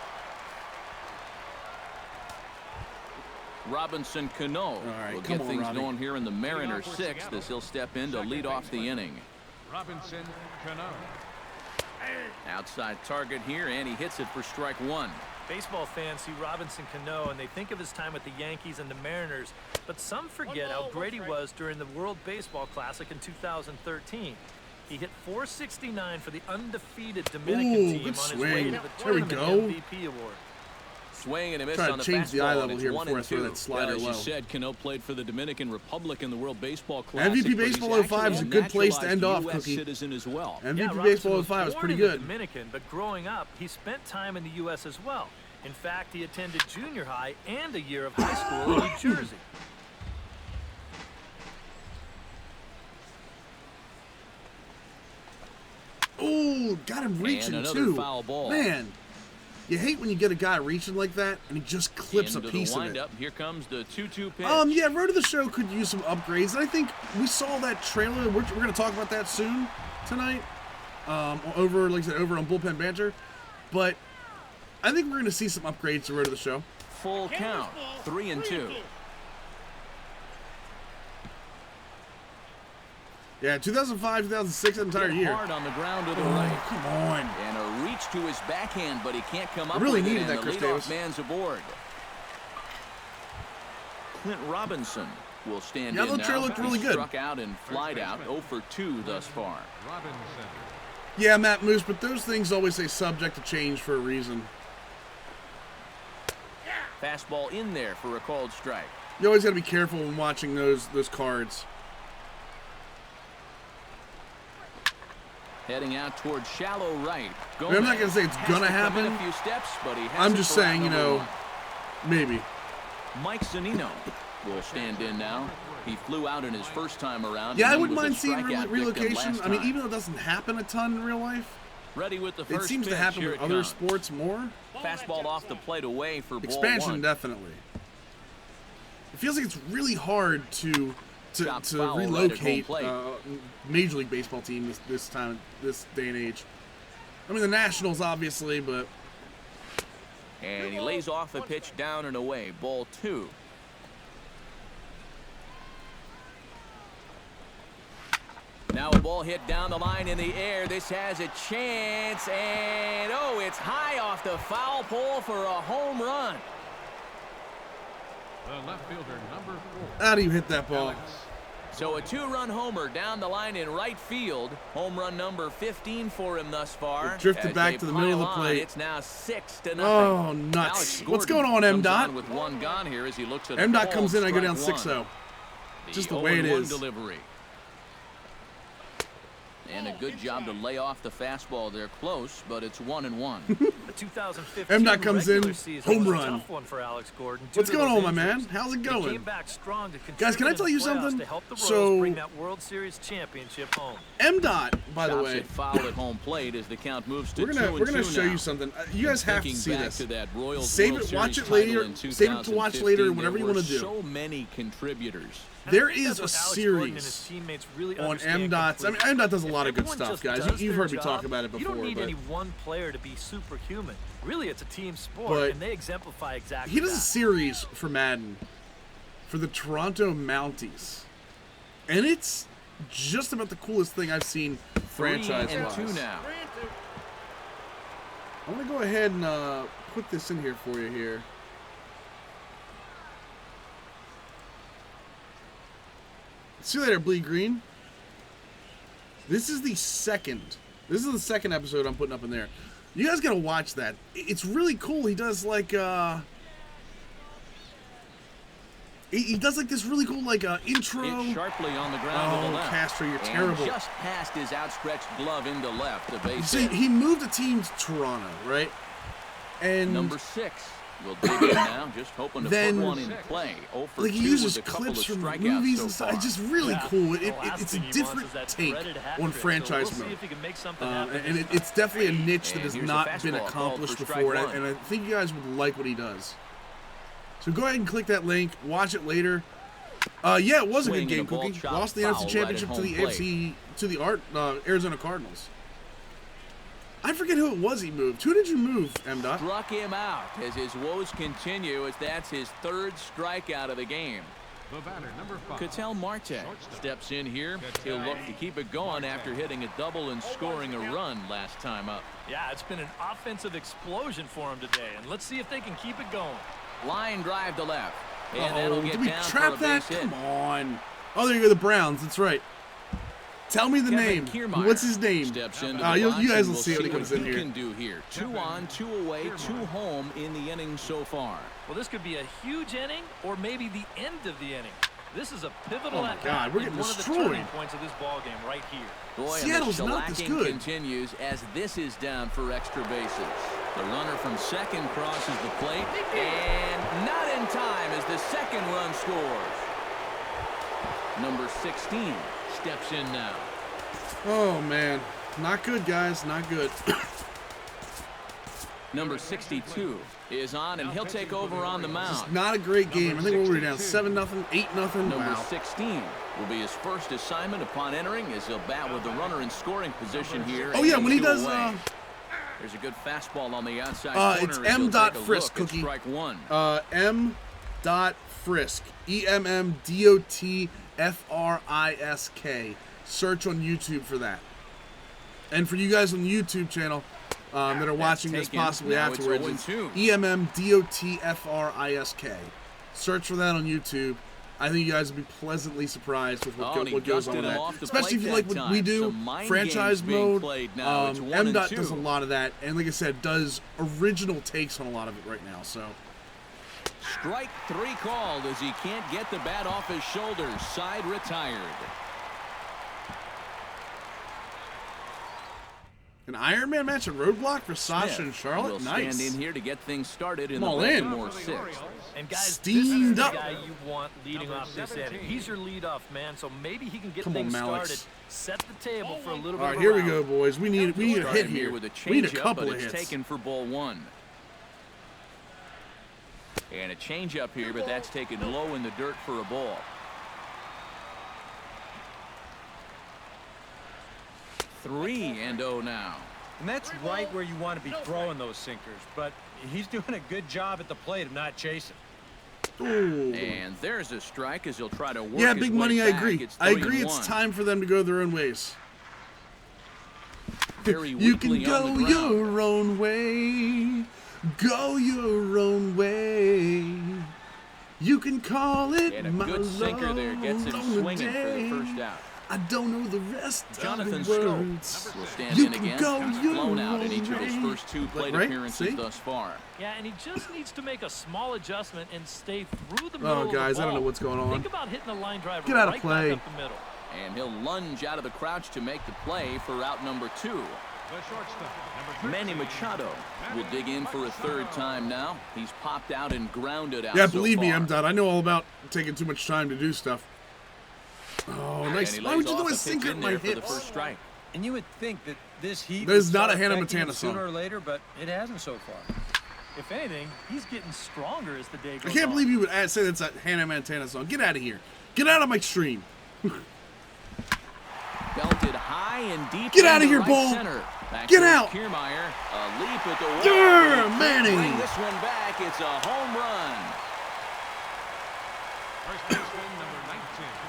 Robinson Cano will get things going here in the Mariners 6th as he'll step in to lead off the inning. Robinson Cano. Outside target here, and he hits it for strike 1. Baseball fans see Robinson Cano and they think of his time with the Yankees and the Mariners, but some forget how great he was during the World Baseball Classic in 2013. He hit .469 for the undefeated Dominican team on his way to the tournament MVP award. Swing and a miss Try on the to change the eye fastball, level here before I throw that slider as low. you said, Cano played for the Dominican Republic in the World Baseball Classic. MVP Baseball 05 is a good place to end off, Cookie. Citizen as well. MVP Baseball 05 is pretty good. Dominican, but growing up, he spent time in the U.S. as well. In fact, he attended junior high and a year of high school in New Jersey. Ooh, got him reaching too. Foul ball. Man, you hate when you get a guy reaching like that and he just clips a piece of it. Here comes the 2-2 pitch. Yeah, Road to the Show could use some upgrades. And I think we saw that trailer. We're going to talk about that soon tonight. Over, like I said, over on Bullpen Banter. But I think we're going to see some upgrades to Road to the Show. Full count, 3-2. Yeah, 2005, 2006, that entire year. Hard on the ground to the right. Come on. And a reach to his backhand, but he can't come up really with needed it. that, And Chris the Davis. leadoff man's aboard. Clint Robinson will stand Yeah, in that now. trailer looked really good. Struck out and flied out, 0 for 2 thus far. Yeah, Matt Moose, but those things always say subject to change for a reason. Fastball in there for a called strike. You always got to be careful when watching those cards. Heading out towards shallow right. I'm not going to say it's going to happen. A few steps, but he I'm just saying, you know, maybe. Mike Zunino will stand in now. He flew out in his first time around. Yeah, I wouldn't mind seeing relocation. I mean, even though it doesn't happen a ton in real life, ready with the first it seems to pitch. happen Here with it other comes. sports more. Fastball off the plate away for ball Expansion, one. definitely. It feels like it's really hard to Chopped foul right at relocate home plate. Major League Baseball team this day and age. I mean, the Nationals, obviously, but And he lays off a pitch down and away. Ball 2. Now a ball hit down the line in the air. This has a chance, and oh, it's high off the foul pole for a home run. The left fielder, number 4. how do you hit that ball? So a 2-run homer down the line in right field. Home run number 15 for him thus far. It drifted As back they to the middle of the pile on, plate. It's now 6-0. Oh, nuts. What's going on, M-Dot? With one gone here as he looks at M-Dot comes in, I go down strike 6-0. one. Just the way it 0-1 is. Delivery. And a good job to lay off the fastball there close, but it's 1-1. The 2015 M-Dot comes in, regular season home was a run. tough one for Alex Gordon due What's to going those on, my injuries. man? How's it He going? came back strong to Guys, can I contribute tell in you the something? playoffs to help the Royals So- bring that World Series championship home. M-Dot, by the Chops way, it foul at home plate as the count moves to we're gonna 2-2 show now. you something. You guys have to Thinking see back this. to that Royals Save World it, watch Series it later. title in Save it to watch 2015. later, whatever There you want were to do. So many contributors. There I think is that's a what Alex Gordon and his series teammates really on understand M-Dot's. I mean, completely. M-Dot does a lot of good Everyone stuff, just guys. does You've their heard me job. talk about it You before, don't need but any one player to be superhuman. Really, it's a team sport, But and they exemplify exactly he does a that. series for Madden for the Toronto Mounties, and it's just about the coolest thing I've seen 3-2 franchise-wise. now. I want to go ahead and put this in here for you here. See you later, Bleed Green. This is the second episode I'm putting up in there. You guys gotta watch that. It's really cool. He does like he does like this really cool like intro. Hit sharply on the ground to the Oh, left. Castro, you're And terrible. just past his outstretched glove into left. The base See, hit. he moved the team to Toronto, right? And Number 6. We'll dig in now, just hoping to Then- put one in play. 0 for like 2 he uses with a couple clips of from strikeouts movies so and stuff. far. It's just really Yeah, cool. the last It's a thing he wants different is that take dreaded hat on trick, franchise so we'll mode. see if he can make something happen And this it's definitely a niche that And has here's a not been fastball called accomplished for strike before, one. and I think you guys would like what he does. So go ahead and click that link, watch it later. Yeah, it was a good Swing and game, a ball Cookie. chopped Lost the foul NFC right Championship at to the home AFC to the Arizona Cardinals. I forget who it was he moved. Who did you move, M-Dot? Struck him out as his woes continue as that's his 3rd strikeout of the game. The batter, number 5. Ketel Marte steps in here. He'll look to keep it going after hitting a double and scoring a run last time up. Yeah, it's been an offensive explosion for him today, and let's see if they can keep it going. Line drive to left. And that'll get did we down for a trap base that? hit. Come on. Oh, there you go, the Browns. That's right. Tell me the Kevin name. Kiermaier What's his name? Steps into You the box guys and will we'll see what he comes in he here. can do here. 2 on, 2 away, 2 home in the inning so far. Well, this could be a huge inning or maybe the end of the inning. This is a pivotal Oh my at-bat God, we're in getting one of the destroyed. turning points of this ball game right here. Boy, Seattle's and the not this shellacking good. continues as this is down for extra bases. The runner from second crosses the plate, and not in time as the second run scores. Number 16 steps in now. Oh, man. Not good, guys. Not good. Number 62 is on, and he'll take over on the mound. Not a great game. I think we're down 7-0, 8-0. Number Wow. 16 will be his first assignment upon entering, as he'll bat with the runner in scoring position here. Oh yeah, when he does. There's a good fastball on the outside corner. It's M. Frisk, Cookie. Strike one. M. Frisk. EMMDOTFRISK. Search on YouTube for that. And for you guys on the YouTube channel that are watching this possibly afterwards, it's EMMDOTFRISK. Search for that on YouTube. I think you guys will be pleasantly surprised with what goes on with that. Especially if you like what we do, franchise mode. M-Dot does a lot of that, and like I said, does original takes on a lot of it right now. So, strike 3 called as he can't get the bat off his shoulders. Side retired. An Ironman match at Roadblock for Sasha and Charlotte. Will Nice. Stand in here to get things started in I'm the all in. Baltimore 6th. And guys, Steamed this is up. the guy you want leading off this inning. He's your leadoff man, so maybe he can get Come on, things Mallix. started, set the table for a little bit All right, of a here we round. go, boys. We need a hit here. With a We need a changeup, couple but of it's hits. taken for ball 1. And a changeup here, but that's taken low in the dirt for a ball. 3-0 now. And that's right where you want to be throwing those sinkers, but he's doing a good job at the plate of not chasing. Ooh. And there's a strike as he'll try to work Yeah, his big way money. I back. agree. It's I agree. 3-1. It's time for them to go their own ways. Very You can weakly on go the ground. your own way. Go your own way. You can call it And a my good sinker there gets him lonely swinging for the day. first out. I don't know the rest Jonathan of the words. Stokes will stand You in can again. go He's your blown out in own each of his way. first 2 plate Right? appearances See? thus far. Yeah, and he just needs to make a small adjustment and stay through the middle Oh, of the guys, I don't ball. know what's going on. Think about hitting a line drive Get out of right play. back up the middle. And he'll lunge out of the crouch to make the play for out number 2. The shortstop, number Manny Machado will dig in for a 3rd time now. He's popped out and grounded out. Yeah, so believe me, far. M. Dot. I know all about taking too much time to do stuff. Oh, nice. And he Why would lays you do off a pitch sinker in at my there for the hips? first strike. And you would think that this heat There's would not start a Hannah affecting him Montana sooner song. or later, but it hasn't so far. If anything, he's getting stronger as the day I goes can't on. believe you would say that's a Hannah Montana song. Get out of here. Get out of my stream. Belted high and deep. Get out of into here, right Bull. Center. Back Get goes out. Kiermaier, a leap at the wall. Yeah, But he can't Manny. bring this one back. It's a home run. first baseman, number 19.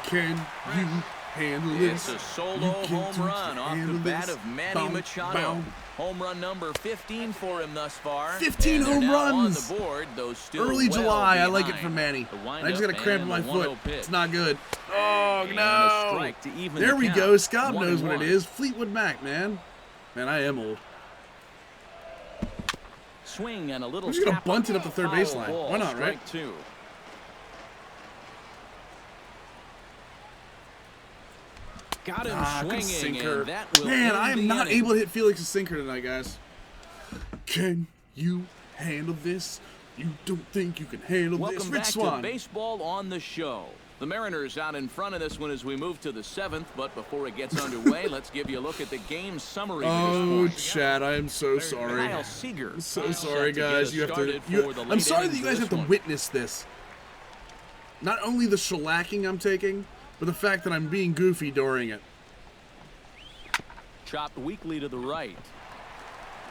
Can you handle It's this? a solo You can home do run off the handle bat this. of Manny Bow, Machado. bow. Home run number 15 for him thus far. 15 And they're home now runs. on the board, though still Early well July. I like it behind. from Manny. The I windup just got a cramp in and my the foot. 1-0 pitch. It's not good. Oh, And a no. strike to even There the we count. go. Scott knows 1-1. what it is. Fleetwood Mac, man. Man, I am old. Swing and a little I'm just gonna tap bunt it up the third foul baseline. ball, Why not, strike right? 2. Got him Good swinging, sinker. and that will Man, end I am the not inning. able to hit Felix's sinker tonight, guys. Can you handle this? You don't think you can handle Welcome this? back Rich to Swan. baseball on the show. The Mariners out in front of this one as we move to the 7th, but before it gets underway, let's give you a look at the game summary to Oh, this point. Chad, I am so sorry. Kyle Seager. I'm so set sorry, to get guys. us You have to. started You, for the I'm late sorry that innings you of guys have this to one. witness this. Not only the shellacking I'm taking, but the fact that I'm being goofy during it. Chopped weakly to the right.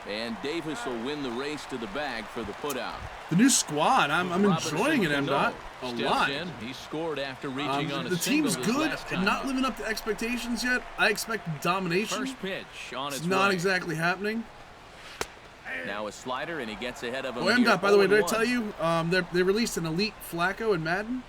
And Davis will win the race to the bag for the putout. The new squad, I'm Robinson enjoying it, Cano M-Dot, a steps lot. in. He scored after reaching on a The team's single his good last and time not up. living up to expectations yet. I expect domination. First pitch on its It's not way. exactly happening. Now a slider, and he gets ahead of him. Oh, here, M-Dot, by the way, did I 0-1. tell you they released an elite Flacco in Madden?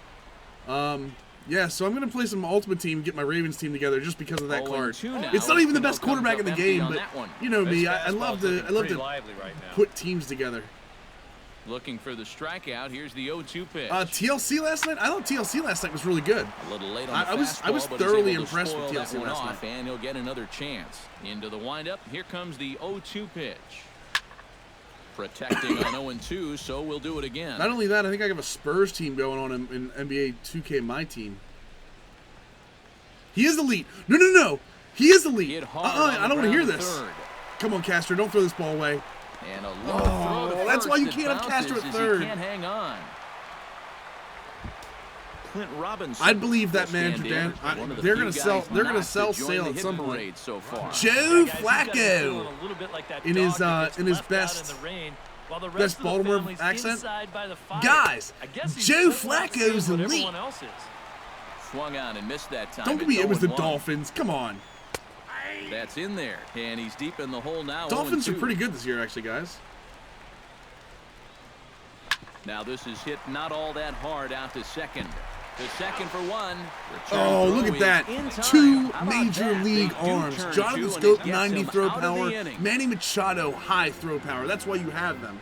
Yeah, so I'm going to play some Ultimate Team and get my Ravens team together just because of that card. 0-2 now. It's not even the Cano best quarterback in comes the up empty game, on but that one. you know me, This I love fastball's to looking pretty to lively right now. put teams together. Looking for the strikeout. Here's the 0-2 pitch. TLC last night? I thought TLC last night was really good. A little late on I the was fastball, but he's thoroughly able to impressed with spoil TLC that one last off, night. and he'll get another chance. Into the windup. Here comes the 0-2 pitch. Protecting on 0-2, so we'll do it again. Not only that, I think I have a Spurs team going on in NBA 2K, my team. He is elite. No. He is the lead. Hit hard I don't want to hear on the this. third. Come on, Castro. Don't throw this ball away. And a low throw to That's why you first can't have that Castro at bounces as third. He can't hang on. Clint Robinson. I'd believe that will manager, stand Dan. in. One of the They're few gonna sell. guys They're gonna not sell to join Sale the at hit some point. parade so far. Joe Yeah, guys, Flacco a little bit like that in dog his that gets in his left out best in the rain, while the rest best of the Baltimore family's accent. inside by the fire. Guys, I guess he's Joe just not Flacco's seeing what elite. everyone else is. Swung on and missed that time. Don't give me It's it was the 0-1. Dolphins. Come on. That's in there, and he's deep in the hole now. Dolphins are 0-2. pretty good this year, actually, guys. Now this is hit not all that hard out to second. The second for one. Return Oh, throw look at is that. in time. Two How about major that? league They do arms. turn Jonathan two, and Scope, it gets 90 him throw out of the power. inning. Manny Machado, high throw power. That's why you have them.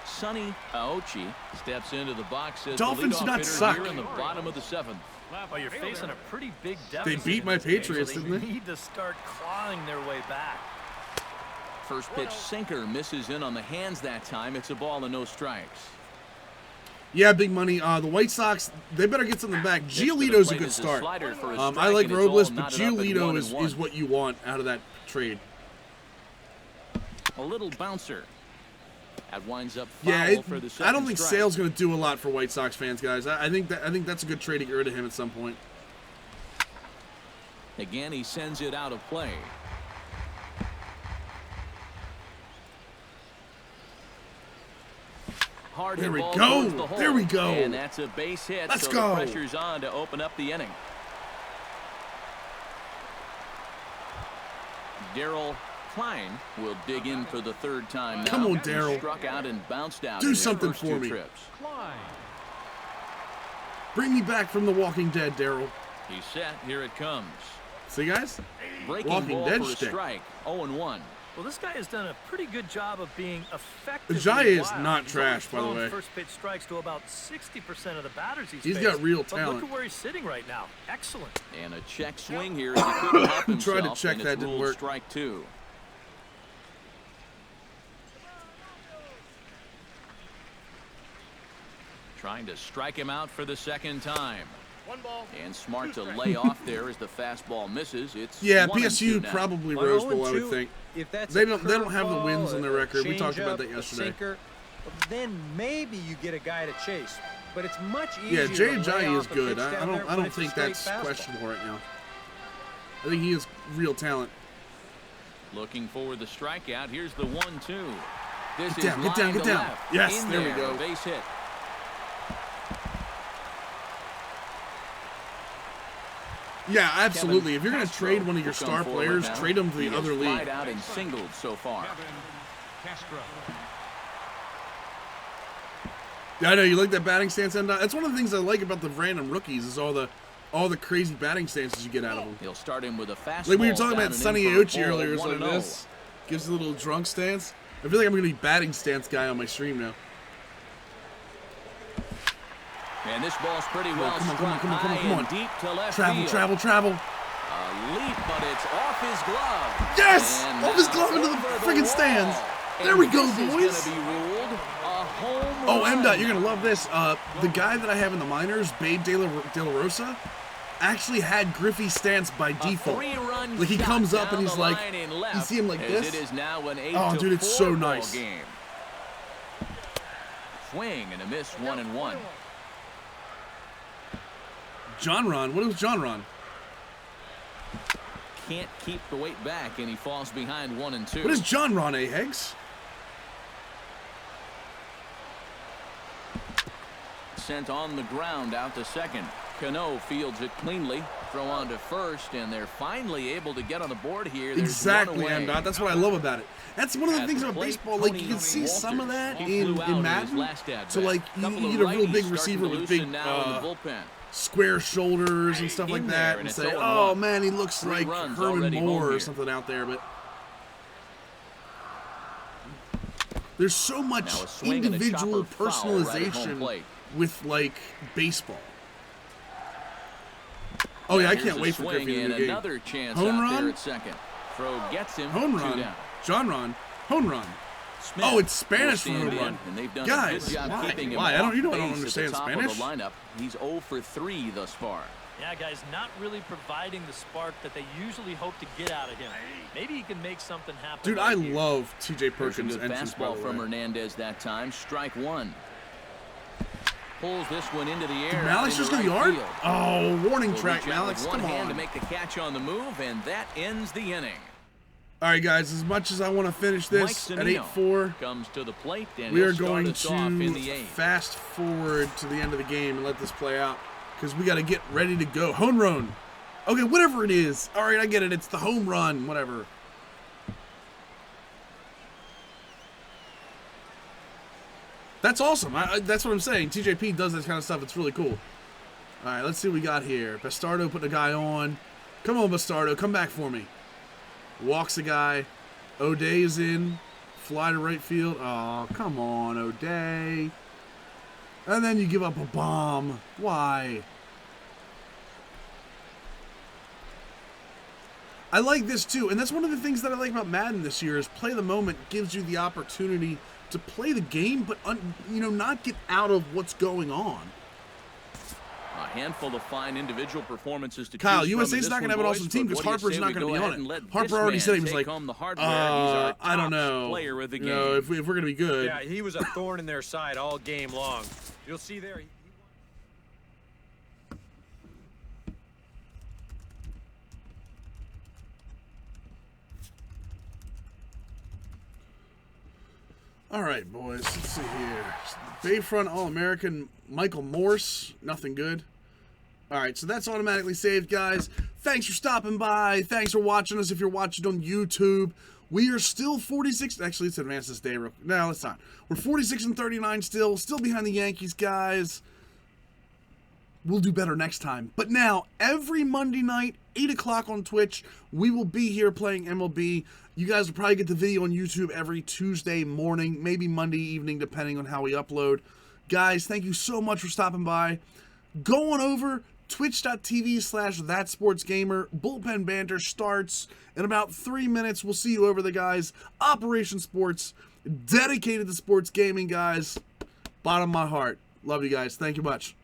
Sonny Aochi steps into the box as Dolphins the do leadoff not hitter suck. here in the bottom of the seventh. Well, you're facing a pretty big deficit. beat my in this game, Patriots, so didn't they? need to start clawing their way back. First pitch sinker misses in on the hands that time. It's a ball and no strikes. Yeah, big money. The White Sox, they better get something back. Next to the Giolito's a plate good is a start. slider for a I strike, like and it's all Robles, but knotted up at Giolito 1-1. is what you want out of that trade. A little bouncer. That winds up Yeah, foul for the second I don't think strike. Sale's going to do a lot for White Sox fans, guys. I think that's a good trade to get rid of him at some point. Again, he sends it out of play. Hard There hit we ball go. towards the hole. There we go. And that's a base hit. Let's so go. The pressure's on to open up the inning. Darryl Klein will dig in for the third time now. Come on, He Darryl. struck out and bounced out. Do in his something first for two me. Trips. Bring me back from the Walking Dead, Daryl. He's set. Here it comes. See, guys? Breaking Walking ball Dead for a shtick. strike. 0-1. Well, this guy has done a pretty good job of being effective. Ajayi is not trash, by the way. First pitch strikes to about 60% of the batters he's He's faced. got real But talent. look at where he's sitting right now. Excellent. And a check swing here as he couldn't help himself. Tried to check and that, it's didn't ruled work. Strike two. Trying to strike him out for the second time. And smart to lay off there as the fastball misses. It's Yeah, 1-2 PSU now. probably On Rose Bowl, I 0-2, would think. If that's They a don't have the curveball, wins on their record. We talked about changeup, that a yesterday. sinker, then maybe you get a guy to chase. But it's much Yeah, easier Jay to lay Ajayi is off a good. pitch I down there don't when it's a think straight that's fastball. questionable right now. I think he is real talent. Looking for the strikeout. Here's the 1-2. This Get down, is get down, line get to down. left. Yes, In there we go. A base hit. Yeah, absolutely. If you're going to Castro trade one of your will come star forward players, now. trade him to the He other has flied league. out and singled so far. Yeah, I know you like that batting stance, and that's one of the things I like about the random rookies is all the crazy batting stances you get out of them. He'll start him with a fastball. Like we were talking down about and in Sonny for a Aochi ball, earlier, it's like 1-0. this. Gives a little drunk stance. I feel like I'm going to be batting stance guy on my stream now. And this ball's pretty well come on, struck come on, come on, high come on. and deep to left Travel, field. travel, travel. A leap, but it's off his glove. Yes! And Off his now glove into the over freaking wall. stands. And There we go, this is boys. gonna be ruled a home Oh, run. MDOT, you're going to love this. The guy that I have in the minors, Babe De La Rosa, actually had Griffey stance by default. Three-run Like he shot comes up down and he's the like, line in you left see him like as this? It is now an 8 Oh, to dude, it's so 4 ball nice. Game. Swing and a miss, 1-1. John Ron, what was John Ron? Can't keep the weight back, and he falls behind 1-2. What is John Ron, Heggs? Sent on the ground out to second. Cano fields it cleanly. Throw on to first, and they're finally able to get on the board here. There's Exactly, one away. MDOT. That's what I love about it. That's one of the At things the about plate, baseball. Like, Tony you can see some of that Walters. He in flew out his Madden. last at So, bat. like, you Couple of get a real righties big starting receiver to with loosen big now in the bullpen. square shoulders and stuff like In that, there, and and it's say, 0-1. oh, man, he looks 3 like runs Herman already home Moore or here. something out there. But there's so much Now a swing and a individual chopper foul right at home personalization plate. with, like, baseball. Oh, yeah, I Here's can't a wait for swing Griffey in and the game. another chance Home out run? there at second. Throw gets him. Home 2 run. down. John Ron. Home run. Smith Oh, it's Spanish for will home stand run. in, and they've done Guys, a good job why? keeping him Why? I don't off understand base at the top Spanish. of the lineup. He's 0 for 3 thus far. Yeah, guys, not really providing the spark that they usually hope to get out of him. Maybe he can make something happen. Dude, I love T.J. Perkins' Good entrance, by the fastball from way. Hernandez that time. Strike one. Pulls this one into the air. Did Malik just go yard? Oh, warning track, Malik. Come on. To make the catch on the move, and that ends the inning. All right, guys, as much as I want to finish this at 8-4, comes to the plate, and we are going to fast forward to the end of the game and let this play out because we got to get ready to go. Home run. Okay, whatever it is. All right, I get it. It's the home run, whatever. That's awesome. That's what I'm saying. TJP does this kind of stuff. It's really cool. All right, let's see what we got here. Bastardo put the guy on. Come on, Bastardo. Come back for me. Walks the guy. O'Day is in. Fly to right field. Oh, come on, O'Day. And then you give up a bomb. Why? I like this too, and that's one of the things that I like about Madden this year is play the moment gives you the opportunity to play the game, but not get out of what's going on. A handful of fine individual performances to Kyle, choose USA's from not going to have an awesome team because Harper's not going to be on it. Harper already said he was like, I don't know. If we're going to be good. Yeah, he was a thorn in their side all game long. You'll see there. All right, boys. Let's see here. Bayfront All-American Michael Morse. Nothing good. All right, so that's automatically saved, guys. Thanks for stopping by. Thanks for watching us if you're watching on YouTube. We are still 46. Actually, let's advance this day. No, let's not. We're 46-39 still behind the Yankees, guys. We'll do better next time. But now, every Monday night, 8 o'clock on Twitch, we will be here playing MLB. You guys will probably get the video on YouTube every Tuesday morning, maybe Monday evening, depending on how we upload. Guys, thank you so much for stopping by. Go on over twitch.tv/thatsportsgamer. Bullpen Banter starts in about 3 minutes. We'll see you over there, guys. Operation Sports, dedicated to sports gaming, guys. Bottom of my heart. Love you guys. Thank you much.